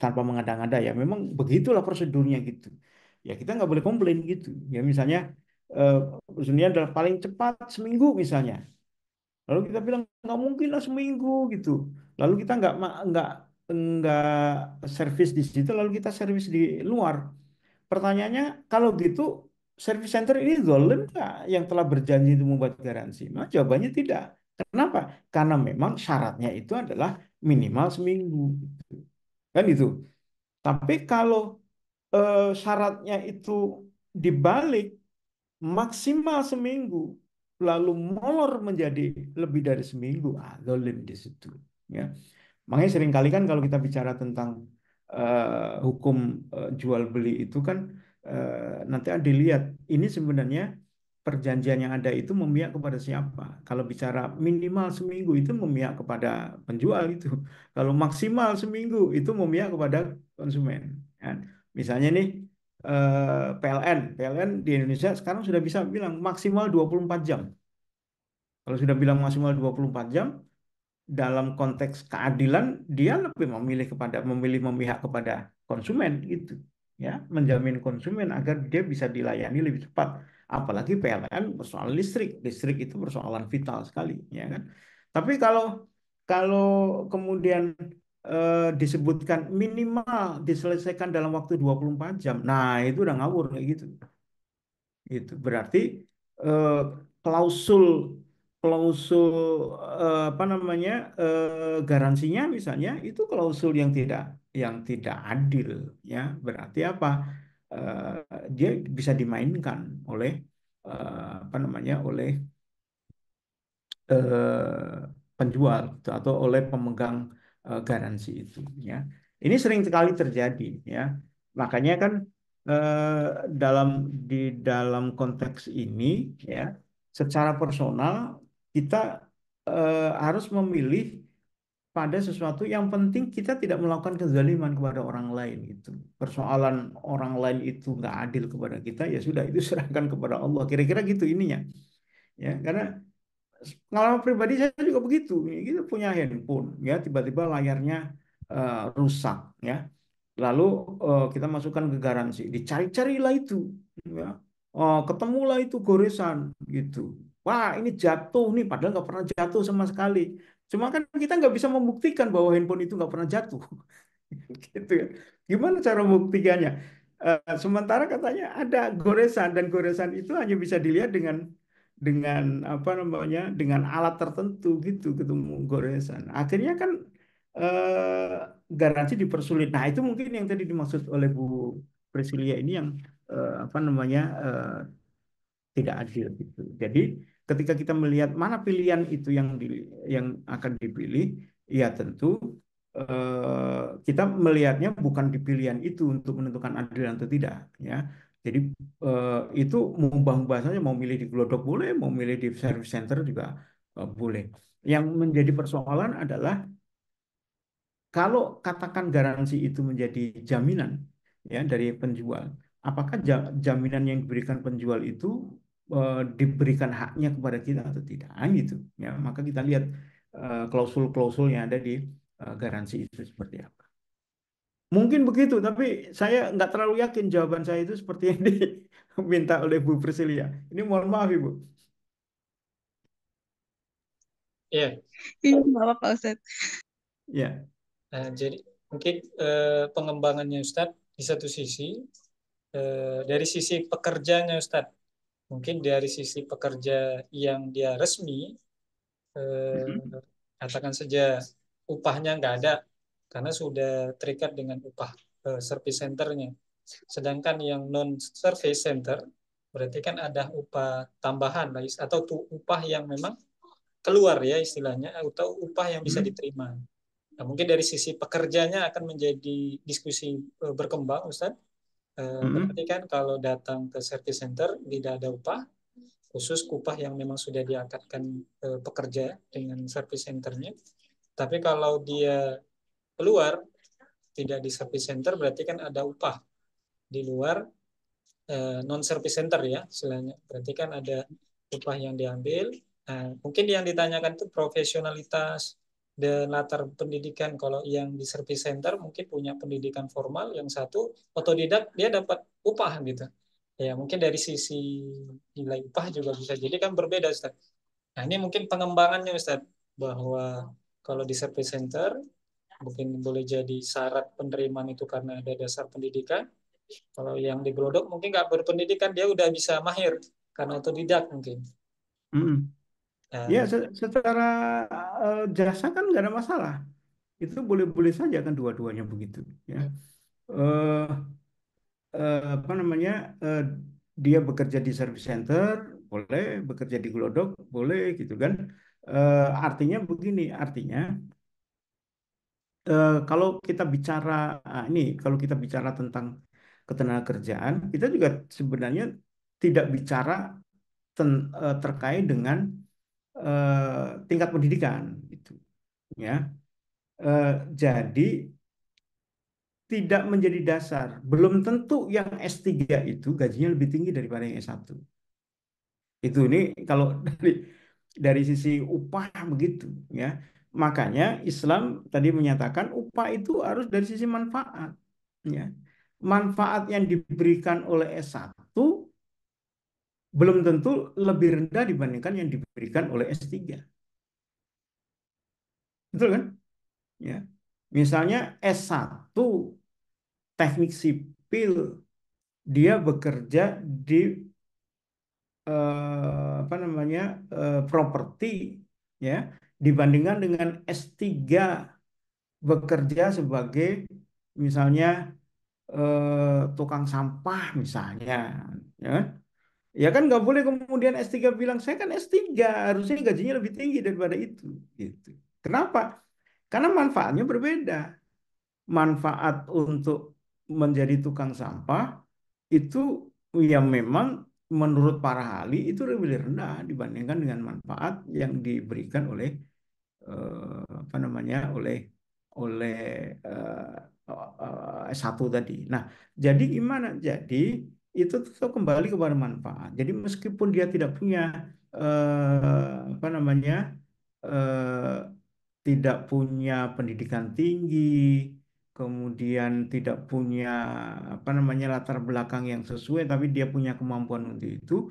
tanpa mengada-ngada, ya memang begitulah prosedurnya gitu. Ya kita nggak boleh komplain gitu. Ya misalnya eh, prosedurnya adalah paling cepat seminggu misalnya. Lalu kita bilang nggak mungkin lah seminggu gitu. Lalu kita nggak servis di situ, lalu kita servis di luar. Pertanyaannya, kalau gitu, service center ini zalim nggak yang telah berjanji itu membuat garansi? Nah, jawabannya tidak. Kenapa? Karena memang syaratnya itu adalah minimal seminggu. Kan itu. Tapi kalau syaratnya itu dibalik, maksimal seminggu, lalu molor menjadi lebih dari seminggu, zalim di situ. Ya. Makanya seringkali kan kalau kita bicara tentang hukum jual beli itu kan nanti ada dilihat ini sebenarnya perjanjian yang ada itu memihak kepada siapa. Kalau bicara minimal seminggu itu memihak kepada penjual itu. Kalau maksimal seminggu itu memihak kepada konsumen. Kan? Misalnya nih PLN di Indonesia sekarang sudah bisa bilang maksimal 24 jam. Kalau sudah bilang maksimal 24 jam, dalam konteks keadilan dia lebih memilih memihak kepada konsumen gitu, ya, menjamin konsumen agar dia bisa dilayani lebih cepat. Apalagi PLN persoalan listrik itu persoalan vital sekali, ya kan. Tapi kalau kalau kemudian disebutkan minimal diselesaikan dalam waktu 24 jam, nah itu udah ngawur kayak gitu. Itu berarti eh, klausul klausul apa namanya garansinya misalnya itu klausul yang tidak adil, ya. Berarti apa? Dia bisa dimainkan oleh apa namanya oleh penjual gitu, atau oleh pemegang garansi itu, ya. Ini sering sekali terjadi, ya. Makanya kan eh, dalam di dalam konteks ini, ya, secara personal kita harus memilih pada sesuatu yang penting kita tidak melakukan kezaliman kepada orang lain itu. Persoalan orang lain itu nggak adil kepada kita, ya sudah itu serahkan kepada Allah. Kira-kira gitu ininya, ya. Karena pengalaman pribadi saya juga begitu. Kita punya handphone, ya, tiba-tiba layarnya rusak, ya. Lalu kita masukkan ke garansi, dicari-carilah itu, ya. Oh, ketemulah itu goresan, gitu. Wah, ini jatuh nih, padahal nggak pernah jatuh sama sekali. Cuma kan kita nggak bisa membuktikan bahwa handphone itu nggak pernah jatuh. Gitu ya. Gimana cara membuktikannya? Sementara katanya ada goresan, dan goresan itu hanya bisa dilihat dengan apa namanya dengan alat tertentu gitu, ketemu goresan. Akhirnya kan garansi dipersulit. Nah, itu mungkin yang tadi dimaksud oleh Bu Priscilia ini yang apa namanya tidak adil gitu. Jadi ketika kita melihat mana pilihan itu yang akan dipilih, ya tentu kita melihatnya bukan di pilihan itu untuk menentukan adil atau tidak, ya. Jadi itu mengubah saja, mau milih di Glodok boleh, mau milih di service center juga boleh. Yang menjadi persoalan adalah kalau katakan garansi itu menjadi jaminan, ya, dari penjual, apakah jaminan yang diberikan penjual itu diberikan haknya kepada kita atau tidak? Gitu, ya. Maka kita lihat klausul-klausul yang ada di garansi itu seperti apa. Mungkin begitu, tapi saya nggak terlalu yakin jawaban saya itu seperti yang diminta oleh Bu Priscilia. Ini mohon maaf, Ibu. Iya. Iya, nggak apa-apa Ustadz. Ya. Nah, jadi mungkin pengembangannya Ustadz di satu sisi dari sisi pekerjanya Ustadz. Mungkin dari sisi pekerja yang dia resmi, katakan saja upahnya nggak ada karena sudah terikat dengan upah service centernya. Sedangkan yang non service center berarti kan ada upah tambahan atau upah yang memang keluar ya istilahnya, atau upah yang bisa diterima. Nah, mungkin dari sisi pekerjanya akan menjadi diskusi berkembang Ustaz. Berarti kan kalau datang ke service center tidak ada upah, khusus upah yang memang sudah diakatkan pekerja dengan service centernya. Tapi kalau dia keluar tidak di service center, berarti kan ada upah di luar non service center ya istilahnya. Berarti kan ada upah yang diambil. Nah, mungkin yang ditanyakan itu profesionalitas dan latar pendidikan. Kalau yang di service center mungkin punya pendidikan formal, yang satu otodidak, dia dapat upah gitu. Ya, mungkin dari sisi nilai upah juga bisa jadi kan berbeda, Ustaz. Nah, ini mungkin pengembangannya, Ustaz, bahwa kalau di service center mungkin boleh jadi syarat penerimaan itu karena ada dasar pendidikan. Kalau yang di Glodok mungkin nggak berpendidikan, dia udah bisa mahir karena otodidak mungkin. Mm. Ya, Nah, secara jasa kan nggak ada masalah. Itu boleh-boleh saja kan dua-duanya begitu. Ya, Eh, apa namanya? Dia bekerja di service center, boleh bekerja di Glodok, boleh gitu kan. Artinya begini, artinya kalau kita bicara kalau kita bicara tentang ketenagakerjaan, kita juga sebenarnya tidak bicara terkait dengan tingkat pendidikan, gitu, ya. Eh, jadi tidak menjadi dasar. Belum tentu yang S3 itu gajinya lebih tinggi daripada yang S1. Itu ini kalau dari sisi upah begitu, ya. Makanya Islam tadi menyatakan upah itu harus dari sisi manfaat, ya. Manfaat yang diberikan oleh S1 belum tentu lebih rendah dibandingkan yang diberikan oleh S3. Betul kan? Ya. Misalnya S1 teknik sipil, dia bekerja di apa namanya properti, ya, dibandingkan dengan S3 bekerja sebagai misalnya tukang sampah misalnya, ya. Ya kan nggak boleh kemudian S3 bilang saya kan S3 harusnya gajinya lebih tinggi daripada itu, gitu. Kenapa? Karena manfaatnya berbeda. Manfaat untuk menjadi tukang sampah itu yang memang menurut para ahli itu lebih rendah dibandingkan dengan manfaat yang diberikan oleh apa namanya oleh S1 tadi. Nah, jadi gimana? Jadi itu tetap kembali kepada manfaat. Jadi meskipun dia tidak punya apa namanya eh, tidak punya pendidikan tinggi, kemudian tidak punya apa namanya latar belakang yang sesuai, tapi dia punya kemampuan untuk itu,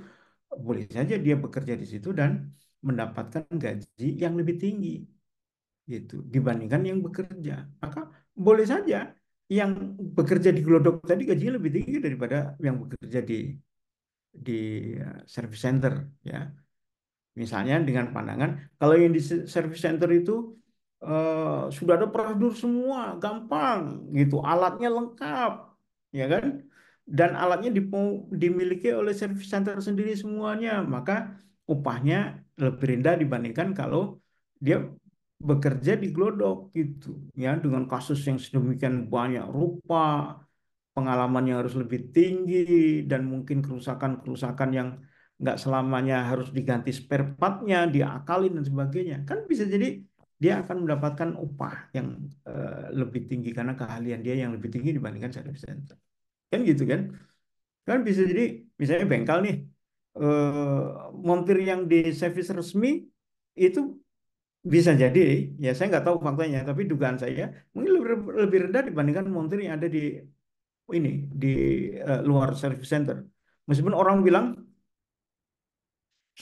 boleh saja dia bekerja di situ dan mendapatkan gaji yang lebih tinggi, gitu, dibandingkan yang bekerja. Maka boleh saja yang bekerja di Glodok tadi gajinya lebih tinggi daripada yang bekerja di service center, ya. Misalnya dengan pandangan kalau yang di service center itu sudah ada prosedur semua, gampang gitu, alatnya lengkap, ya kan? Dan alatnya dimiliki oleh service center sendiri semuanya, maka upahnya lebih rendah dibandingkan kalau dia bekerja di Glodok gitu, ya, dengan kasus yang sedemikian banyak rupa, pengalaman yang harus lebih tinggi, dan mungkin kerusakan-kerusakan yang nggak selamanya harus diganti spare partnya, diakalin dan sebagainya. Kan bisa jadi dia akan mendapatkan upah yang lebih tinggi karena keahlian dia yang lebih tinggi dibandingkan service center. Kan gitu kan? Kan bisa jadi misalnya bengkel nih, montir yang di servis resmi itu bisa jadi, ya saya nggak tahu faktanya, tapi dugaan saya mungkin lebih rendah dibandingkan montir yang ada ini di luar service center. Meskipun orang bilang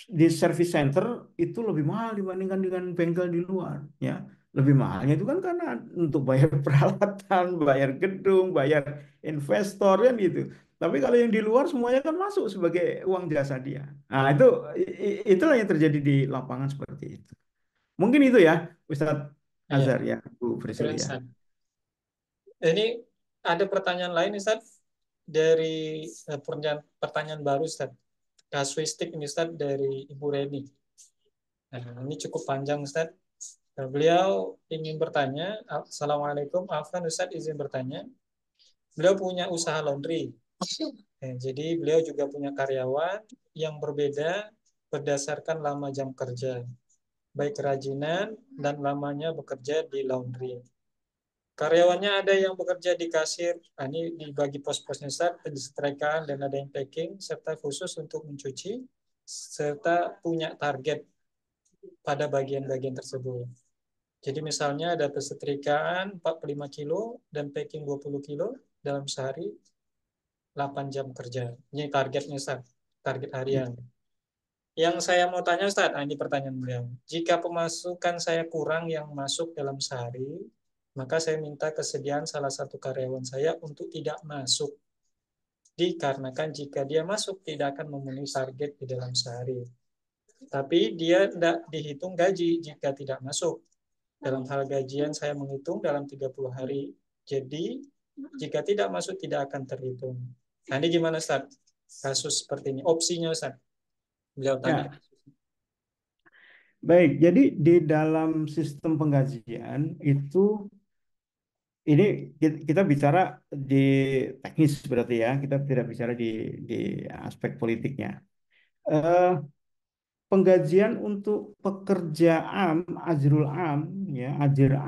di service center itu lebih mahal dibandingkan dengan bengkel di luar, ya. Lebih mahalnya itu kan karena untuk bayar peralatan, bayar gedung, bayar investor kan gitu. Tapi kalau yang di luar semuanya kan masuk sebagai uang jasa dia. Nah, itu itulah yang terjadi di lapangan seperti itu. Mungkin itu ya, Ustadz iya, Azhar, ya, Bu keren, Priscilia. Ustaz. Ini ada pertanyaan lain, Ustaz, dari pertanyaan baru, Ustaz. Kasuistik ini, Ustaz, dari Ibu Reni. Nah, ini cukup panjang, Ustaz. Beliau ingin bertanya, Assalamualaikum, Afwan Ustaz izin bertanya. Beliau punya usaha laundry. Jadi beliau juga punya karyawan yang berbeda berdasarkan lama jam kerja, baik kerajinan dan lamanya bekerja di laundry. Karyawannya ada yang bekerja di kasir, ini dibagi pos-posnya Ustaz, disetrikakan dan ada yang packing, serta khusus untuk mencuci, serta punya target pada bagian-bagian tersebut. Jadi misalnya ada pesetrikaan 45 kilo dan packing 20 kilo dalam sehari 8 jam kerja. Ini targetnya Ustaz, target harian. Yang saya mau tanya Ustaz, ini pertanyaan beliau. Jika pemasukan saya kurang yang masuk dalam sehari, maka saya minta kesediaan salah satu karyawan saya untuk tidak masuk. Dikarenakan jika dia masuk tidak akan memenuhi target di dalam sehari. Tapi dia tidak dihitung gaji jika tidak masuk. Dalam hal gajian saya menghitung dalam 30 hari. Jadi jika tidak masuk tidak akan terhitung. Nah ini gimana Ustaz? Kasus seperti ini. Opsinya Ustaz. Beliau tanya. Ya, baik. Jadi di dalam sistem penggajian itu ini kita bicara di teknis berarti ya, kita tidak bicara di aspek politiknya. Eh, Penggajian untuk pekerja ajrul ya, ajir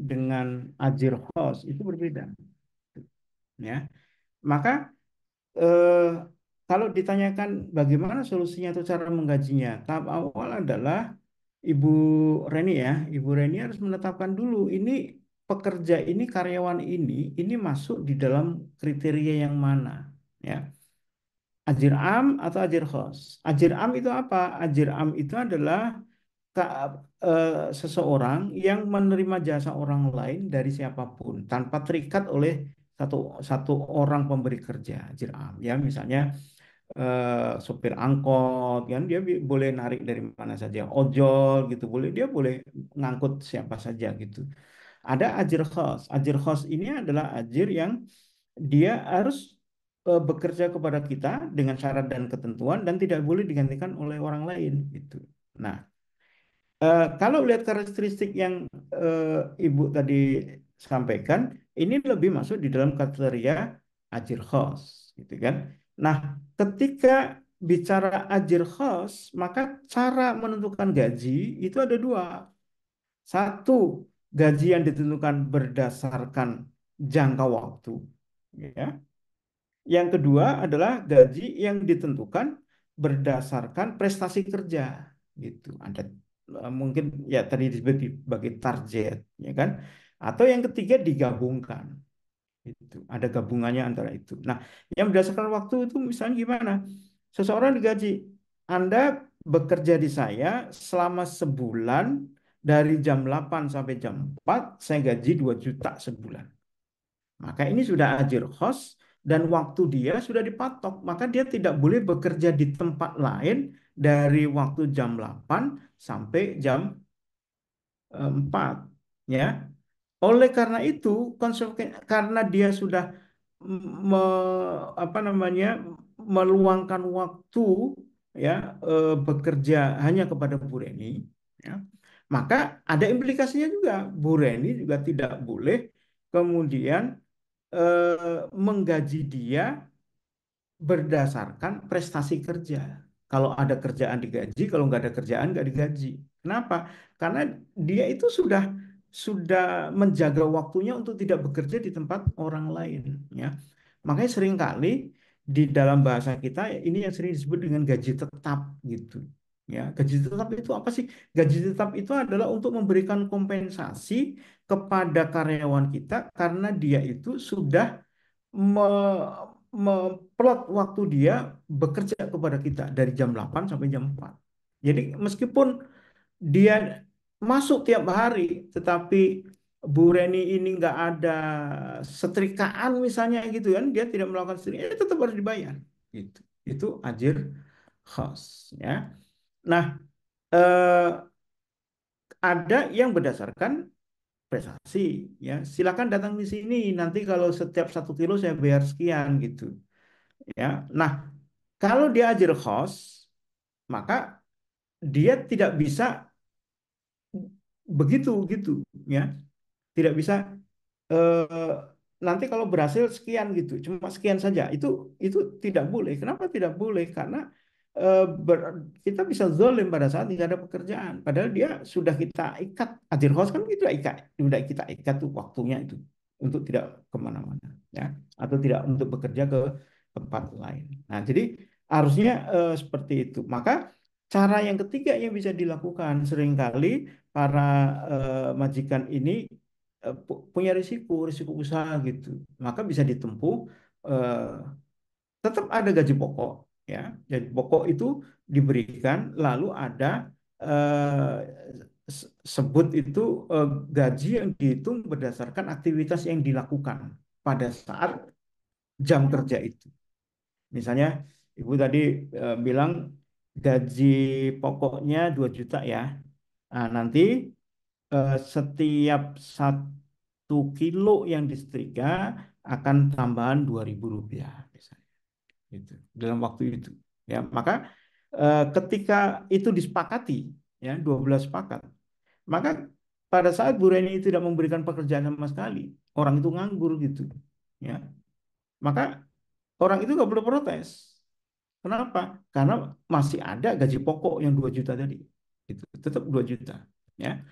dengan ajir khos itu berbeda, ya. Maka eh, kalau ditanyakan bagaimana solusinya atau cara menggajinya, tahap awal adalah Ibu Reni ya, Ibu Reni harus menetapkan dulu ini pekerja ini karyawan ini masuk di dalam kriteria yang mana, ya. Ajir atau ajir khos. Ajir itu apa? Ajir itu adalah seseorang yang menerima jasa orang lain dari siapapun tanpa terikat oleh satu satu orang pemberi kerja. Ajir ya, misalnya sopir angkot kan dia boleh narik dari mana saja, ojol gitu boleh, dia boleh ngangkut siapa saja gitu. Ada ajir khos. Ajir khos ini adalah ajir yang dia harus bekerja kepada kita dengan syarat dan ketentuan dan tidak boleh digantikan oleh orang lain gitu. Nah, kalau lihat karakteristik yang Ibu tadi sampaikan, ini lebih masuk di dalam kriteria ajir khos, gitu kan? Nah, ketika bicara ajir khos, maka cara menentukan gaji itu ada dua. Satu, gaji yang ditentukan berdasarkan jangka waktu, ya. Yang kedua adalah gaji yang ditentukan berdasarkan prestasi kerja, gitu. Ada mungkin ya tadi disebut sebagai target, ya kan? Atau yang ketiga digabungkan, itu ada gabungannya antara itu. Nah, yang berdasarkan waktu itu misalnya gimana? Seseorang digaji, Anda bekerja di saya selama sebulan dari jam 8 sampai jam 4, saya gaji 2 juta sebulan. Maka ini sudah ajir khos dan waktu dia sudah dipatok. Maka dia tidak boleh bekerja di tempat lain dari waktu jam 8 sampai jam 4. Ya. Oleh karena itu, karena dia sudah me, apa namanya meluangkan waktu ya bekerja hanya kepada Bu Reni, ya, maka ada implikasinya juga. Bu Reni juga tidak boleh kemudian menggaji dia berdasarkan prestasi kerja. Kalau ada kerjaan digaji, kalau nggak ada kerjaan nggak digaji. Kenapa? Karena dia itu sudah menjaga waktunya untuk tidak bekerja di tempat orang lain, ya. Makanya seringkali di dalam bahasa kita ini yang sering disebut dengan gaji tetap gitu. Ya, gaji tetap itu apa sih? Gaji tetap itu adalah untuk memberikan kompensasi kepada karyawan kita karena dia itu sudah memplot waktu dia bekerja kepada kita dari jam 8 sampai jam 4. Jadi meskipun dia masuk tiap hari, tetapi Bu Reni ini nggak ada setrikaan misalnya gitu kan, dia tidak melakukan setrika, tetap harus dibayar. Gitu. Itu ajir khas, ya. Nah, eh, ada yang berdasarkan prestasi, ya. Silakan datang di sini, nanti kalau setiap 1 kilo saya bayar sekian gitu. Ya, nah kalau dia ajir khos, maka dia tidak bisa begitu gitu, ya, tidak bisa eh, nanti kalau berhasil sekian gitu, cuma sekian saja, itu tidak boleh. Kenapa tidak boleh? Karena kita bisa zalim pada saat tidak ada pekerjaan. Padahal dia sudah kita ikat. Ajir kos kan kita ikat, sudah kita ikat tuh waktunya itu untuk tidak kemana-mana, ya, atau tidak untuk bekerja ke tempat lain. Nah, jadi harusnya seperti itu. Maka cara yang ketiga yang bisa dilakukan seringkali para majikan ini punya risiko usaha gitu. Maka bisa ditempuh eh, tetap ada gaji pokok, ya. Gaji pokok itu diberikan, lalu ada eh, sebut itu gaji yang dihitung berdasarkan aktivitas yang dilakukan pada saat jam kerja itu. Misalnya Ibu tadi bilang gaji pokoknya 2 juta ya. Nah, nanti setiap 1 kilo yang disetrika akan tambahan 2.000 rupiah misalnya, gitu, dalam waktu itu, ya. Maka ketika itu disepakati, ya, 12 sepakat, maka pada saat Bu Reni tidak memberikan pekerjaan sama sekali, orang itu nganggur gitu, ya, maka orang itu nggak perlu protes. Kenapa? Karena masih ada gaji pokok yang 2 juta tadi, itu tetap 2 juta, ya.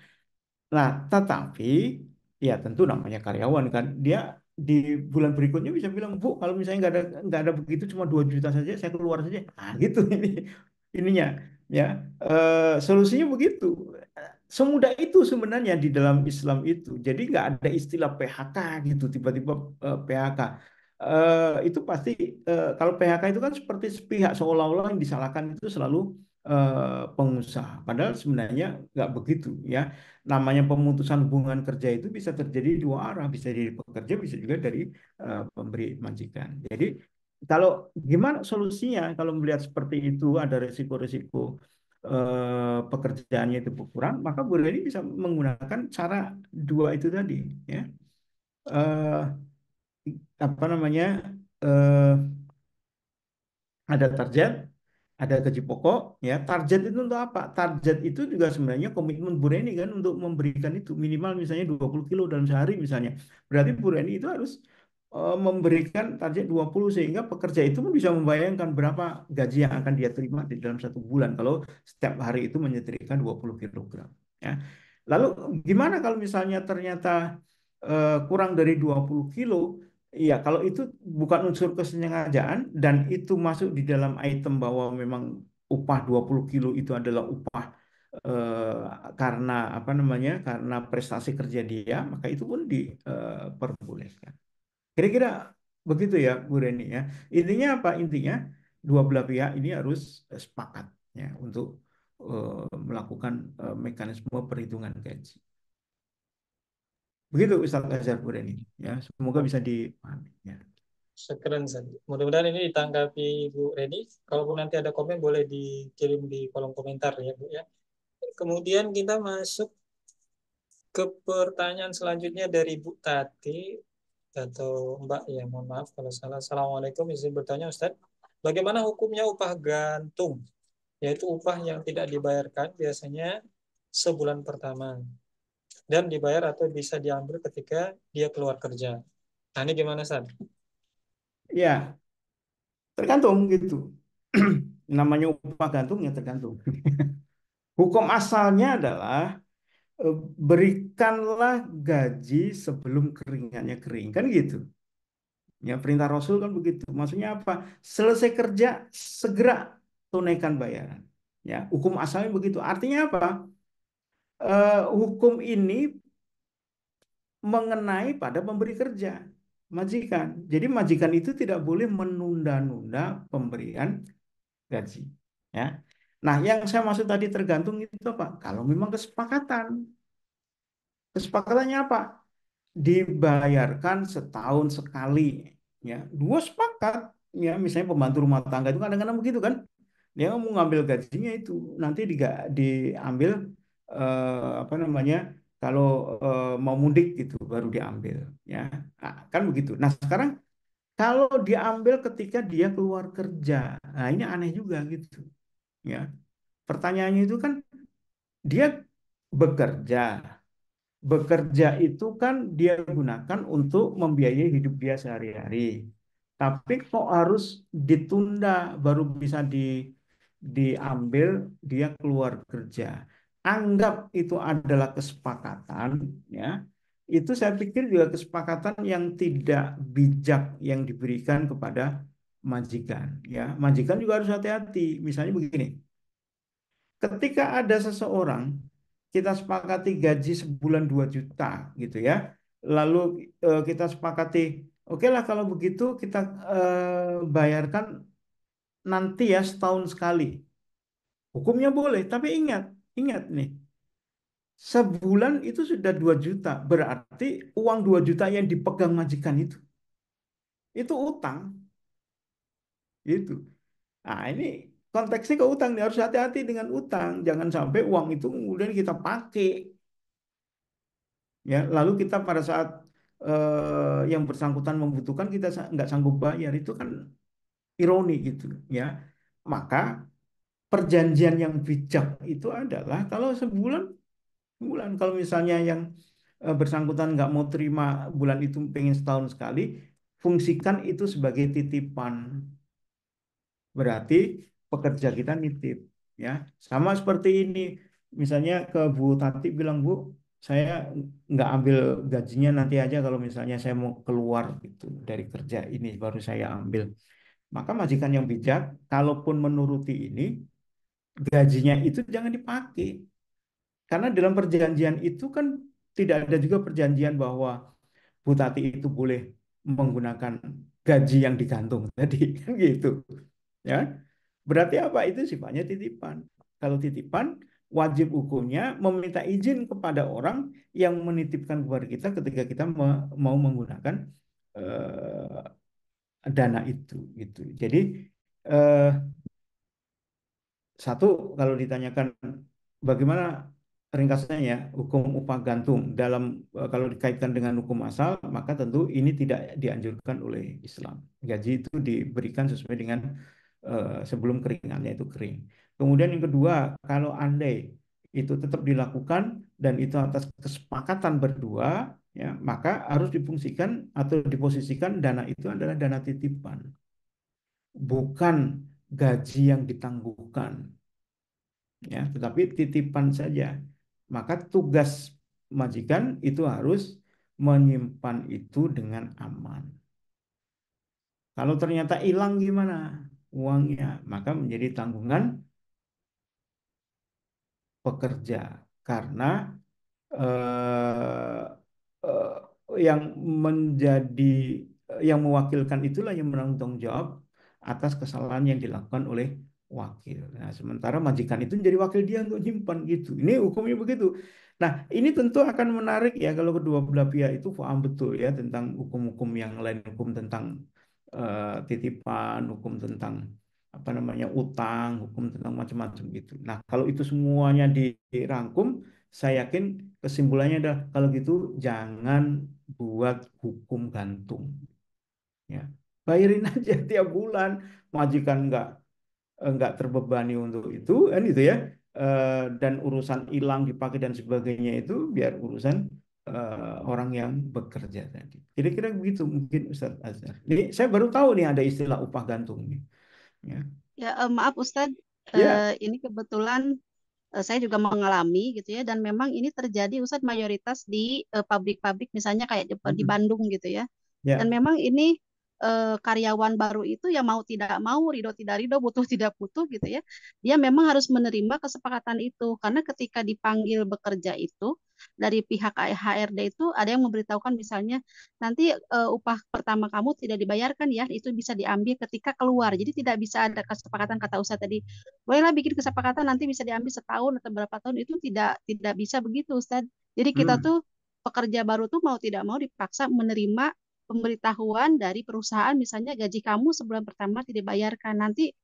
Nah, tetapi ya tentu namanya karyawan kan, dia di bulan berikutnya bisa bilang, Bu, kalau misalnya nggak ada begitu, cuma 2 juta saja, saya keluar saja. Ah, gitu ininya, ya. Solusinya begitu. Semudah itu sebenarnya di dalam Islam itu. Jadi nggak ada istilah PHK gitu, tiba-tiba PHK. Itu pasti kalau PHK itu kan seperti sepihak, seolah-olah yang disalahkan itu selalu pengusaha. Padahal sebenarnya nggak begitu, ya. Namanya pemutusan hubungan kerja itu bisa terjadi dua arah, bisa dari pekerja, bisa juga dari pemberi majikan. Jadi kalau gimana solusinya kalau melihat seperti itu ada resiko-resiko pekerjaannya itu berkurang, maka Bu Reni bisa menggunakan cara dua itu tadi, ya. Eh, Apa namanya? eh, ada target, ada gaji pokok, ya. Target itu untuk apa? Target itu juga sebenarnya komitmen Bu Reni kan untuk memberikan itu minimal misalnya 20 kilo dalam sehari misalnya. Berarti Bu Reni itu harus memberikan target 20 sehingga pekerja itu pun bisa membayangkan berapa gaji yang akan dia terima di dalam 1 bulan kalau setiap hari itu menyetrika 20 kilogram, ya. Lalu gimana kalau misalnya ternyata kurang dari 20 kilo? Iya, kalau itu bukan unsur kesengajaan dan itu masuk di dalam item bahwa memang upah 20 kilo itu adalah upah eh, karena apa namanya? Karena prestasi kerja dia, maka itu pun diperbolehkan. Kira-kira begitu ya, Bu Reni, ya. Intinya apa? Intinya dua belah pihak ini harus sepakat, ya, untuk melakukan mekanisme perhitungan gaji. Begitu Ustaz Azhar, Bu Reni, ya. Semoga bisa dipahami, ya. Sekeren, San. Mudah-mudahan ini ditanggapi Bu Reni. Kalaupun nanti ada komen boleh dikirim di kolom komentar ya Bu ya. Kemudian kita masuk ke pertanyaan selanjutnya dari Bu Tati atau Mbak ya, mohon maaf kalau salah. Assalamualaikum, izin bertanya Ustadz. Bagaimana hukumnya upah gantung? Yaitu upah yang tidak dibayarkan biasanya sebulan pertama dan dibayar atau bisa diambil ketika dia keluar kerja. Nah, ini gimana, San? Ya, tergantung gitu. Namanya upah gantung ya tergantung. Hukum asalnya adalah berikanlah gaji sebelum keringannya kering, kan gitu. Ya, perintah Rasul kan begitu. Maksudnya apa? Selesai kerja segera tunaikan bayaran. Ya, hukum asalnya begitu. Artinya apa? Hukum ini mengenai pada pemberi kerja, majikan. Jadi majikan itu tidak boleh menunda-nunda pemberian gaji. Ya. Nah, yang saya maksud tadi tergantung itu apa? Kalau memang kesepakatan. Kesepakatannya apa? Dibayarkan setahun sekali. Ya, dua sepakat. Ya, misalnya pembantu rumah tangga itu kadang-kadang begitu kan? Dia mau ngambil gajinya itu nanti diambil apa namanya? Kalau mau mudik gitu baru diambil, ya. Nah, kan begitu. Nah, sekarang kalau diambil ketika dia keluar kerja, nah ini aneh juga gitu, ya. Pertanyaannya itu kan dia bekerja. Bekerja itu kan dia gunakan untuk membiayai hidup dia sehari-hari. Tapi kok harus ditunda baru bisa diambil, dia keluar kerja. Anggap itu adalah kesepakatan, ya. Itu saya pikir juga kesepakatan yang tidak bijak yang diberikan kepada majikan, ya. Majikan juga harus hati-hati. Misalnya begini, ketika ada seseorang, kita sepakati gaji sebulan 2 juta gitu ya. Lalu kita sepakati, oke lah kalau begitu kita bayarkan nanti ya setahun sekali. Hukumnya boleh, tapi ingat, ingat nih, sebulan itu sudah 2 juta. Berarti uang 2 juta yang dipegang majikan itu utang, itu. Nah, ini konteksnya ke utang, nih. Harus hati-hati dengan utang. Jangan sampai uang itu kemudian kita pakai, ya. Lalu kita pada saat yang bersangkutan membutuhkan kita nggak sanggup bayar, itu kan ironi gitu, ya. Maka perjanjian yang bijak itu adalah kalau sebulan bulan, kalau misalnya yang bersangkutan nggak mau terima bulan itu, pengen setahun sekali, fungsikan itu sebagai titipan. Berarti pekerja kita nitip, ya. Sama seperti ini. Misalnya ke Bu Tati bilang, Bu, saya nggak ambil gajinya, nanti aja kalau misalnya saya mau keluar gitu dari kerja ini baru saya ambil. Maka majikan yang bijak, kalaupun menuruti ini, gajinya itu jangan dipakai. Karena dalam perjanjian itu kan tidak ada juga perjanjian bahwa Bu Tati itu boleh menggunakan gaji yang digantung tadi, kan gitu. Ya, berarti apa? Itu sifatnya titipan. Kalau titipan, wajib hukumnya meminta izin kepada orang yang menitipkan kepada kita ketika kita mau menggunakan dana itu, gitu. Jadi eh, satu, kalau ditanyakan bagaimana ringkasnya ya hukum upah gantung dalam kalau dikaitkan dengan hukum asal, maka tentu ini tidak dianjurkan oleh Islam. Gaji itu diberikan sesuai dengan sebelum keringannya itu kering. Kemudian yang kedua, kalau andai itu tetap dilakukan dan itu atas kesepakatan berdua, ya, maka harus difungsikan atau diposisikan dana itu adalah dana titipan, bukan gaji yang ditangguhkan, ya, tetapi titipan saja. Maka tugas majikan itu harus menyimpan itu dengan aman. Kalau ternyata hilang gimana uangnya, maka menjadi tanggungan pekerja, karena eh, eh, yang menjadi yang mewakilkan itulah yang menanggung tanggung jawab atas kesalahan yang dilakukan oleh wakil. Nah, sementara majikan itu menjadi wakil dia untuk nyimpan gitu. Ini hukumnya begitu. Nah, ini tentu akan menarik ya kalau kedua belah pihak itu paham betul ya tentang hukum-hukum yang lain, hukum tentang titipan, hukum tentang apa namanya utang, hukum tentang macam-macam gitu. Nah, kalau itu semuanya dirangkum, saya yakin kesimpulannya adalah kalau gitu jangan buat hukum gantung, ya. Bayarin aja tiap bulan, majikan nggak terbebani untuk itu kan itu ya. Dan urusan hilang dipakai dan sebagainya itu biar urusan orang yang bekerja tadi. Kira-kira begitu mungkin Ustadz Azhar. Jadi saya baru tahu nih ada istilah upah gantung nih, ya. Ya, maaf Ustadz, Ya, ini kebetulan saya juga mengalami gitu ya, dan memang ini terjadi Ustadz mayoritas di pabrik-pabrik misalnya kayak di mm, Bandung gitu ya. Dan ya, memang ini karyawan baru itu yang mau tidak mau, ridho tidak ridho, butuh tidak butuh gitu ya. Dia memang harus menerima kesepakatan itu karena ketika dipanggil bekerja itu dari pihak HRD itu ada yang memberitahukan misalnya nanti upah pertama kamu tidak dibayarkan ya, itu bisa diambil ketika keluar. Jadi tidak bisa ada kesepakatan kata Ustadz tadi bolehlah bikin kesepakatan nanti bisa diambil setahun atau berapa tahun itu tidak bisa begitu Ustadz. Jadi kita mm, tuh pekerja baru tuh mau tidak mau dipaksa menerima pemberitahuan dari perusahaan misalnya gaji kamu sebulan pertama tidak dibayarkan nanti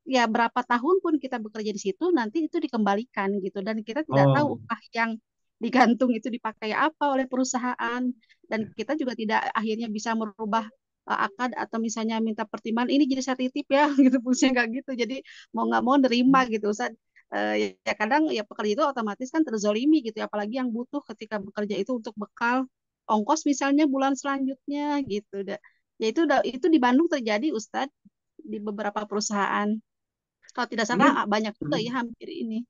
ya berapa tahun pun kita bekerja di situ nanti itu dikembalikan gitu dan kita tidak tahu oh, upah yang digantung itu dipakai apa oleh perusahaan dan kita juga tidak akhirnya bisa merubah akad atau misalnya minta pertimbangan ini jadi saya titip ya gitu fungsinya nggak gitu jadi mau nggak mau nerima gitu Ustaz. Ya kadang ya pekerja itu otomatis kan terzolimi gitu ya, apalagi yang butuh ketika bekerja itu untuk bekal ongkos misalnya bulan selanjutnya gitu ya itu di Bandung terjadi Ustadz di beberapa perusahaan Kalau tidak Ini salah banyak juga ya hampir ini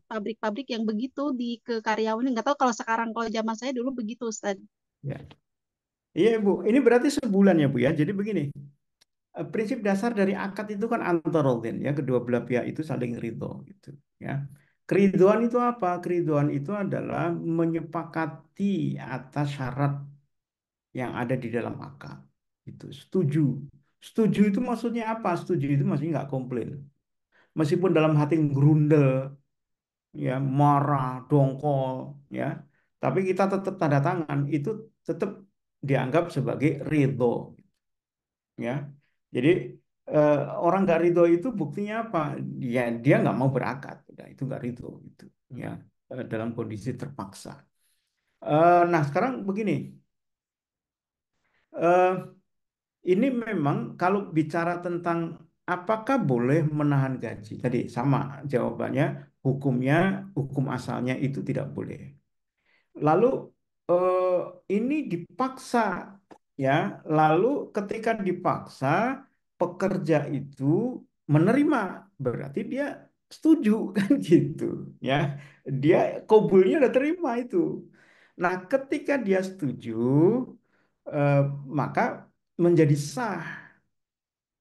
pabrik-pabrik yang begitu ke karyawan. Nggak tahu kalau sekarang, kalau zaman saya dulu begitu, Ustaz. ya. Iya, Bu. Ini berarti sebulan ya, Bu ya. Jadi begini, prinsip dasar dari akad itu kan antarodin ya, kedua belah pihak itu saling ridho gitu ya. Keriduan itu apa? Keriduan itu adalah menyepakati atas syarat yang ada di dalam akad. Itu setuju. Setuju itu maksudnya apa? Setuju itu maksudnya nggak komplain. Meskipun dalam hati gerundel, ya marah, dongkol, ya, tapi kita tetap tanda tangan. Itu tetap dianggap sebagai ridho, ya. Jadi eh, orang nggak ridho itu buktinya apa? Dia nggak mau berakad. Nah, itu nggak ridho, gitu, ya, dalam kondisi terpaksa. Nah sekarang begini. eh, Ini memang kalau bicara tentang apakah boleh menahan gaji, tadi sama jawabannya, hukumnya, hukum asalnya itu tidak boleh. Lalu eh, ini dipaksa, ya. Lalu ketika dipaksa, pekerja itu menerima, berarti dia setuju kan gitu, ya. Dia kabulnya udah terima itu. Nah, ketika dia setuju, eh, maka menjadi sah,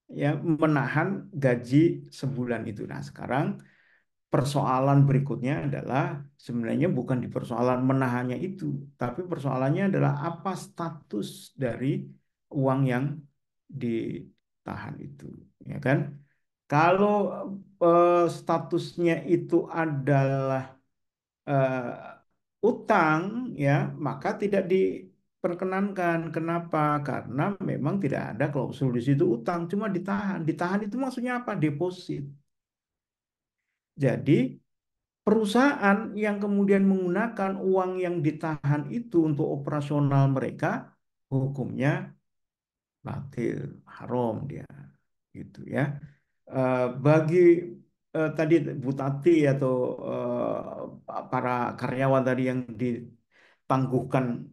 ya, menahan gaji sebulan itu. Nah, sekarang persoalan berikutnya adalah sebenarnya bukan di persoalan menahannya itu, tapi persoalannya adalah apa status dari uang yang ditahan itu, ya kan? Kalau statusnya itu adalah utang, ya, maka tidak diperkenankan. Kenapa? Karena memang tidak ada klausul di situ utang, cuma ditahan. Ditahan itu maksudnya apa? Deposit. Jadi perusahaan yang kemudian menggunakan uang yang ditahan itu untuk operasional mereka, hukumnya batil, haram dia, gitu ya. Bagi tadi Bu Tati atau para karyawan tadi yang ditangguhkan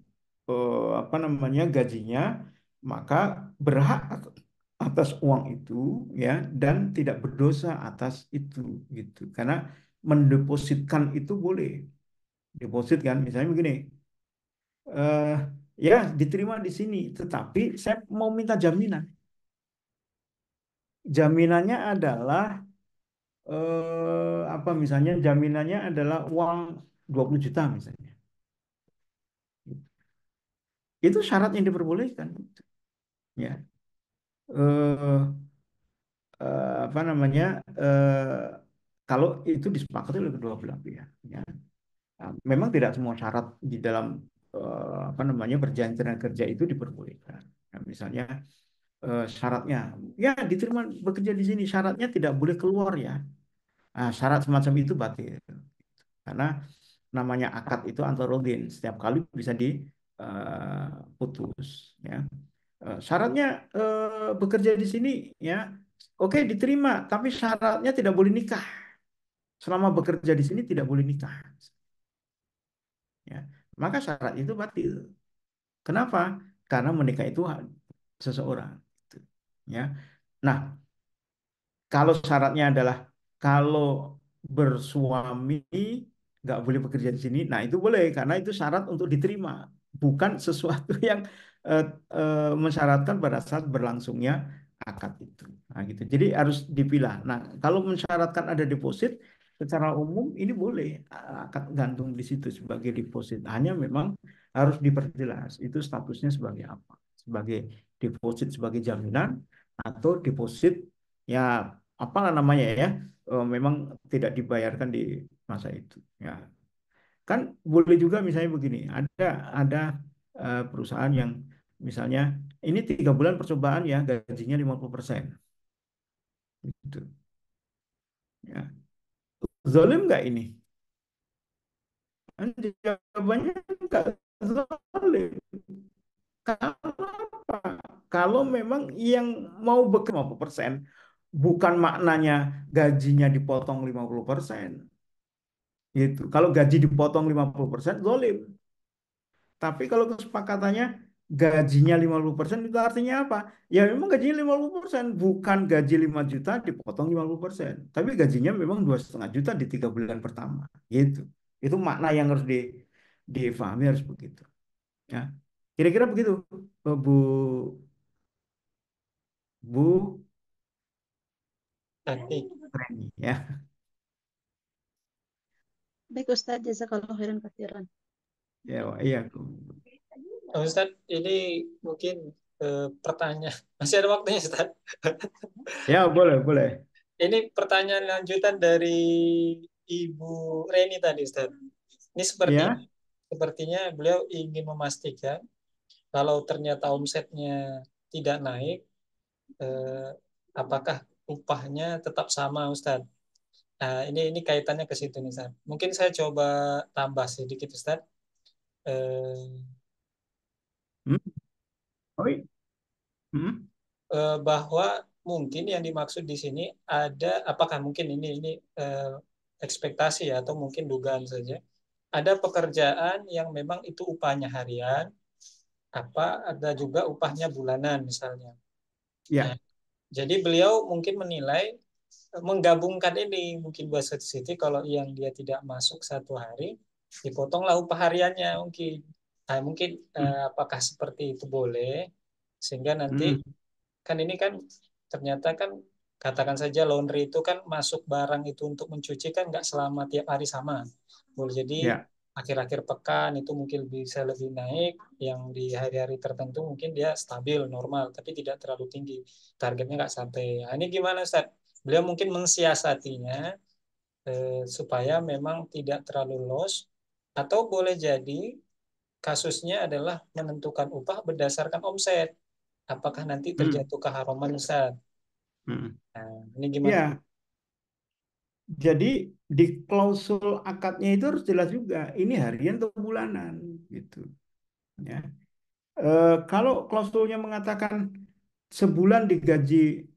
apa namanya gajinya, maka berhak atas uang itu, ya, dan tidak berdosa atas itu, gitu. Karena mendepositkan itu boleh. Deposit kan, misalnya begini, eh, ya diterima di sini, tetapi saya mau minta jaminan. Jaminannya adalah apa, misalnya jaminannya adalah uang 20 juta misalnya. Itu syarat yang diperbolehkan, ya. Eh, Apa namanya, kalau itu disepakati oleh kedua belah pihak, ya. Nah, memang tidak semua syarat di dalam apa namanya perjanjian tenaga kerja itu diperbolehkan. Nah, misalnya syaratnya, ya diterima bekerja di sini, syaratnya tidak boleh keluar, ya. Nah, syarat semacam itu batil, karena namanya akad itu antarodin, setiap kali bisa diputus, ya. Syaratnya bekerja di sini, ya, oke diterima, tapi syaratnya tidak boleh nikah. Selama bekerja di sini tidak boleh nikah, ya. Maka syarat itu batil. Kenapa? Karena menikah itu hak seseorang, gitu, ya. Nah, kalau syaratnya adalah kalau bersuami nggak boleh bekerja di sini, nah itu boleh karena itu syarat untuk diterima, bukan sesuatu yang eh, mensyaratkan pada saat berlangsungnya akad itu. Nah, gitu. Jadi harus dipilah. Nah, kalau mensyaratkan ada deposit, secara umum ini boleh akad gantung di situ sebagai deposit. Hanya memang harus diperjelas itu statusnya sebagai apa, sebagai deposit sebagai jaminan atau deposit, ya, apalah namanya, ya, memang tidak dibayarkan di masa itu, ya. Kan boleh juga misalnya begini, ada perusahaan yang misalnya ini 3 bulan percobaan, ya, gajinya 50%, gitu, ya. Zolim nggak ini? Kan jawabannya nggak zolim. Kalau apa? Kalau memang yang mau bekerja 50%, bukan maknanya gajinya dipotong 50%. Gitu. Kalau gaji dipotong 50%, zolim. Tapi kalau kesepakatannya gajinya 50% itu artinya apa? Ya memang gajinya 50%, bukan gaji 5 juta dipotong 50%. Tapi gajinya memang 2,5 juta di 3 bulan pertama. Gitu. Itu makna yang harus difahami harus begitu. Ya. Kira-kira begitu, Bu Bu Nanti. Reni ya. Baik Ustadz, jazakallahu khairan katsiran. Ya, iya. Ustadz, ini mungkin pertanyaan. Masih ada waktunya, Ustadz? Ya, boleh, boleh. Ini pertanyaan lanjutan dari Ibu Reni tadi, Ustadz. Ini Ya. sepertinya beliau ingin memastikan kalau ternyata omsetnya tidak naik, eh, apakah upahnya tetap sama, Ustadz? Nah, ini kaitannya ke situ nih, Ustadz. Mungkin saya coba tambah sedikit, Ustadz. Eh, Hmm? Oh, iya. Hmm? Bahwa mungkin yang dimaksud di sini ada, apakah mungkin ini ekspektasi ya, atau mungkin dugaan saja, ada pekerjaan yang memang itu upahnya harian, apa ada juga upahnya bulanan misalnya. Nah, Ya. jadi beliau mungkin menilai menggabungkan ini mungkin buat Siti, kalau yang dia tidak masuk 1 hari dipotonglah upah hariannya mungkin. Nah, mungkin Hmm. apakah seperti itu boleh, sehingga nanti Hmm. kan ini kan ternyata kan, katakan saja laundry itu kan masuk barang itu untuk mencuci kan nggak selama tiap hari sama. Boleh jadi Ya. akhir-akhir pekan itu mungkin bisa lebih naik, yang di hari-hari tertentu mungkin dia stabil normal tapi tidak terlalu tinggi, targetnya nggak sampai. Nah, ini gimana Ustaz? Beliau mungkin mensiasatinya supaya memang tidak terlalu loss, atau boleh jadi kasusnya adalah menentukan upah berdasarkan omset. Apakah nanti Hmm. terjatuh keharuman Ustaz? Hmm. Nah, ini gimana? Ya, jadi di klausul akadnya itu harus jelas juga ini harian atau bulanan gitu ya. Kalau klausulnya mengatakan sebulan digaji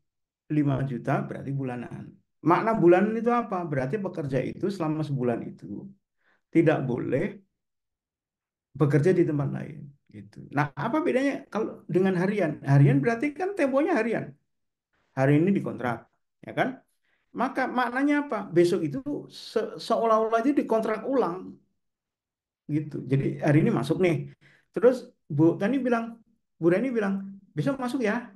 5 juta berarti bulanan. Makna bulanan itu apa? Berarti pekerja itu selama sebulan itu tidak boleh bekerja di tempat lain gitu. Nah, apa bedanya kalau dengan harian? Harian berarti kan temponya harian. Hari ini dikontrak, ya kan? Maka maknanya apa? Besok itu seolah-olah itu dikontrak ulang gitu. Jadi hari ini masuk nih. Terus Bu Rani bilang, besok masuk ya,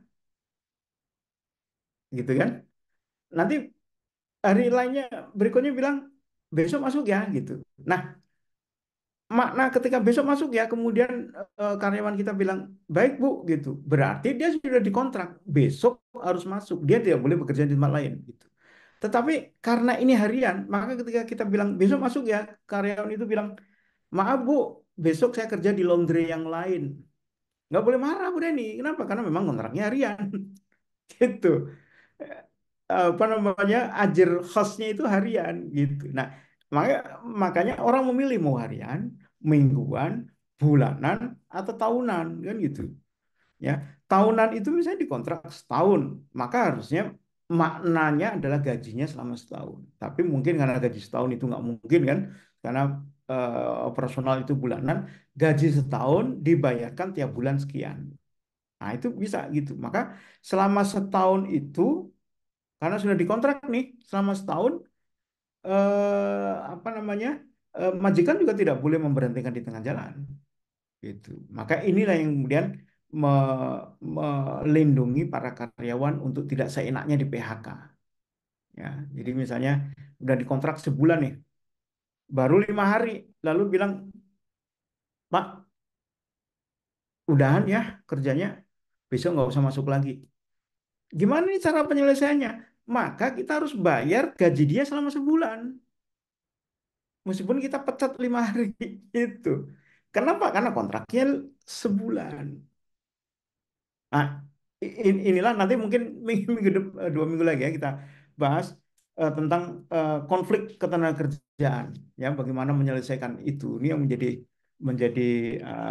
gitu kan? Nanti hari lainnya berikutnya bilang, besok masuk ya, gitu. Nah, makna ketika besok masuk ya, kemudian karyawan kita bilang, baik Bu, gitu. Berarti dia sudah dikontrak, besok harus masuk. Dia tidak boleh bekerja di tempat lain, gitu. Tetapi karena ini harian, maka ketika kita bilang besok masuk ya, karyawan itu bilang, maaf Bu, besok saya kerja di laundry yang lain. Nggak boleh marah Bu Deni. Kenapa? Karena memang kontraknya harian. Gitu. Apa namanya, ajir khasnya itu harian gitu. Nah, makanya makanya orang memilih mau harian, mingguan, bulanan, atau tahunan kan gitu. Ya, tahunan itu misalnya dikontrak setahun, maka harusnya maknanya adalah gajinya selama setahun. Tapi mungkin karena gaji setahun itu nggak mungkin kan, karena operasional itu bulanan, gaji setahun dibayarkan tiap bulan sekian. Nah, itu bisa gitu. Maka selama setahun itu, karena sudah dikontrak nih selama setahun, apa namanya, majikan juga tidak boleh memberhentikan di tengah jalan. Gitu. Maka inilah yang kemudian melindungi para karyawan untuk tidak seenaknya di PHK. Ya, jadi misalnya udah dikontrak sebulan nih, baru 5 hari, lalu bilang, Pak, udahan ya kerjanya, besok nggak usah masuk lagi. Gimana nih cara penyelesaiannya? Maka kita harus bayar gaji dia selama sebulan, meskipun kita pecat 5 hari itu. Kenapa? Karena kontraknya sebulan. Nah, inilah nanti mungkin 2 minggu lagi ya kita bahas tentang konflik ketenagakerjaan, ya bagaimana menyelesaikan itu. Ini yang menjadi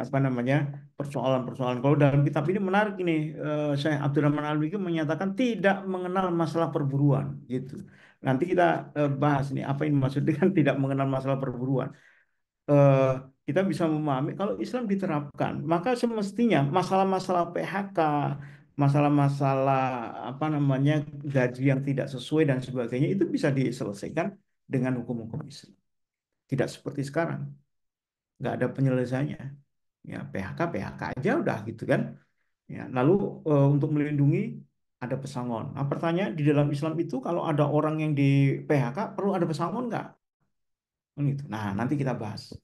apa namanya, persoalan-persoalan. Kalau dalam kitab ini menarik ini, Syekh Abdurrahman Al-Wiki menyatakan tidak mengenal masalah perburuan gitu. Nanti kita bahas nih apa yang dimaksud dengan tidak mengenal masalah perburuan. eh, kita bisa memahami kalau Islam diterapkan, maka semestinya masalah-masalah PHK, masalah-masalah apa namanya gaji yang tidak sesuai dan sebagainya itu bisa diselesaikan dengan hukum-hukum Islam. Tidak seperti sekarang, nggak ada penyelesaiannya. Ya PHK PHK aja udah gitu kan. Ya, lalu untuk melindungi ada pesangon. Nah, pertanyaan di dalam Islam itu kalau ada orang yang di PHK perlu ada pesangon nggak? Kan gitu. Nah, nanti kita bahas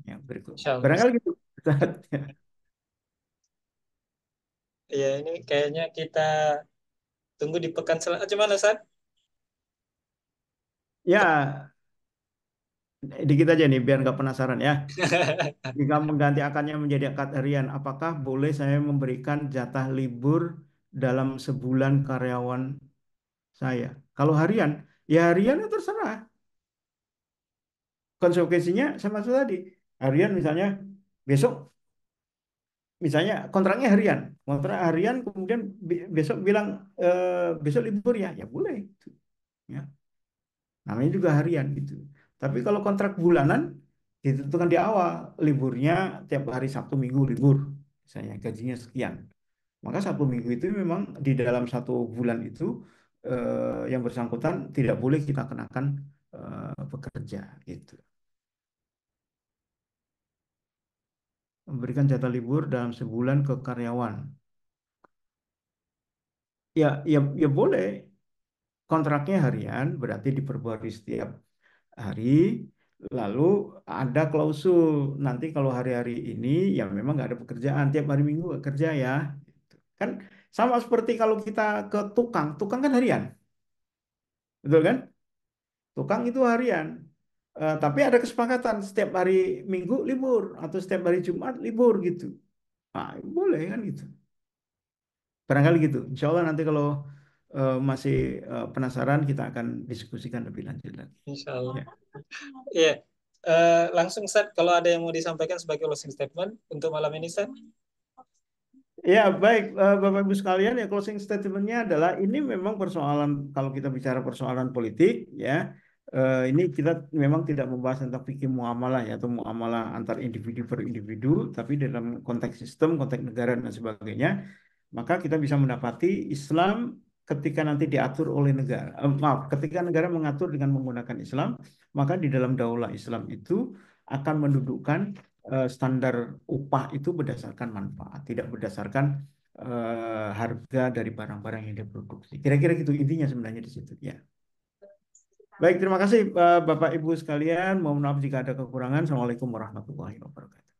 yang berikutnya. Insya Allah. Barangkali gitu. Ya, ini kayaknya kita tunggu di pekan selanjutnya. Gimana, Ustaz? Ya, dikit aja nih biar nggak penasaran ya. Jika mengganti akarnya menjadi akad harian, apakah boleh saya memberikan jatah libur dalam sebulan karyawan saya? Kalau harian, ya harian ya terserah. Konsekuensinya sama seperti tadi. Harian misalnya besok, misalnya kontraknya harian, kontrak harian kemudian besok bilang besok libur ya, ya boleh. Ya, namanya juga harian gitu. Tapi kalau kontrak bulanan ditentukan di awal, liburnya tiap hari Sabtu Minggu libur, misalnya gajinya sekian. Maka Sabtu Minggu itu memang di dalam satu bulan itu yang bersangkutan tidak boleh kita kenakan pekerja gitu. Memberikan jatah libur dalam sebulan ke karyawan. Ya boleh. Kontraknya harian berarti diperbarui setiap hari. Lalu ada klausul nanti kalau hari-hari ini ya memang nggak ada pekerjaan tiap hari Minggu nggak kerja ya. Gitu. Kan sama seperti kalau kita ke tukang, tukang kan harian, betul kan? Tukang itu harian. Tapi ada kesepakatan setiap hari Minggu libur atau setiap hari Jumat libur gitu. Nah, boleh kan gitu. Barangkali gitu. Insya Allah nanti kalau masih penasaran kita akan diskusikan lebih lanjut lagi. Insya Allah. Ya. Iya. Langsung, Ustaz, kalau ada yang mau disampaikan sebagai closing statement untuk malam ini, Ustaz. Ya, baik, Bapak Ibu sekalian, ya closing statement-nya adalah ini memang persoalan, kalau kita bicara persoalan politik, ya, ini kita memang tidak membahas tentang fikih muamalah ya, atau muamalah antar individu per individu, tapi dalam konteks sistem, konteks negara dan sebagainya, maka kita bisa mendapati Islam ketika nanti diatur oleh negara, maaf, ketika negara mengatur dengan menggunakan Islam, maka di dalam daulah Islam itu akan mendudukkan standar upah itu berdasarkan manfaat, tidak berdasarkan harga dari barang-barang yang diproduksi. Kira-kira gitu intinya sebenarnya di situ ya. Baik, terima kasih Bapak Ibu sekalian. Mohon maaf jika ada kekurangan. Assalamualaikum warahmatullahi wabarakatuh.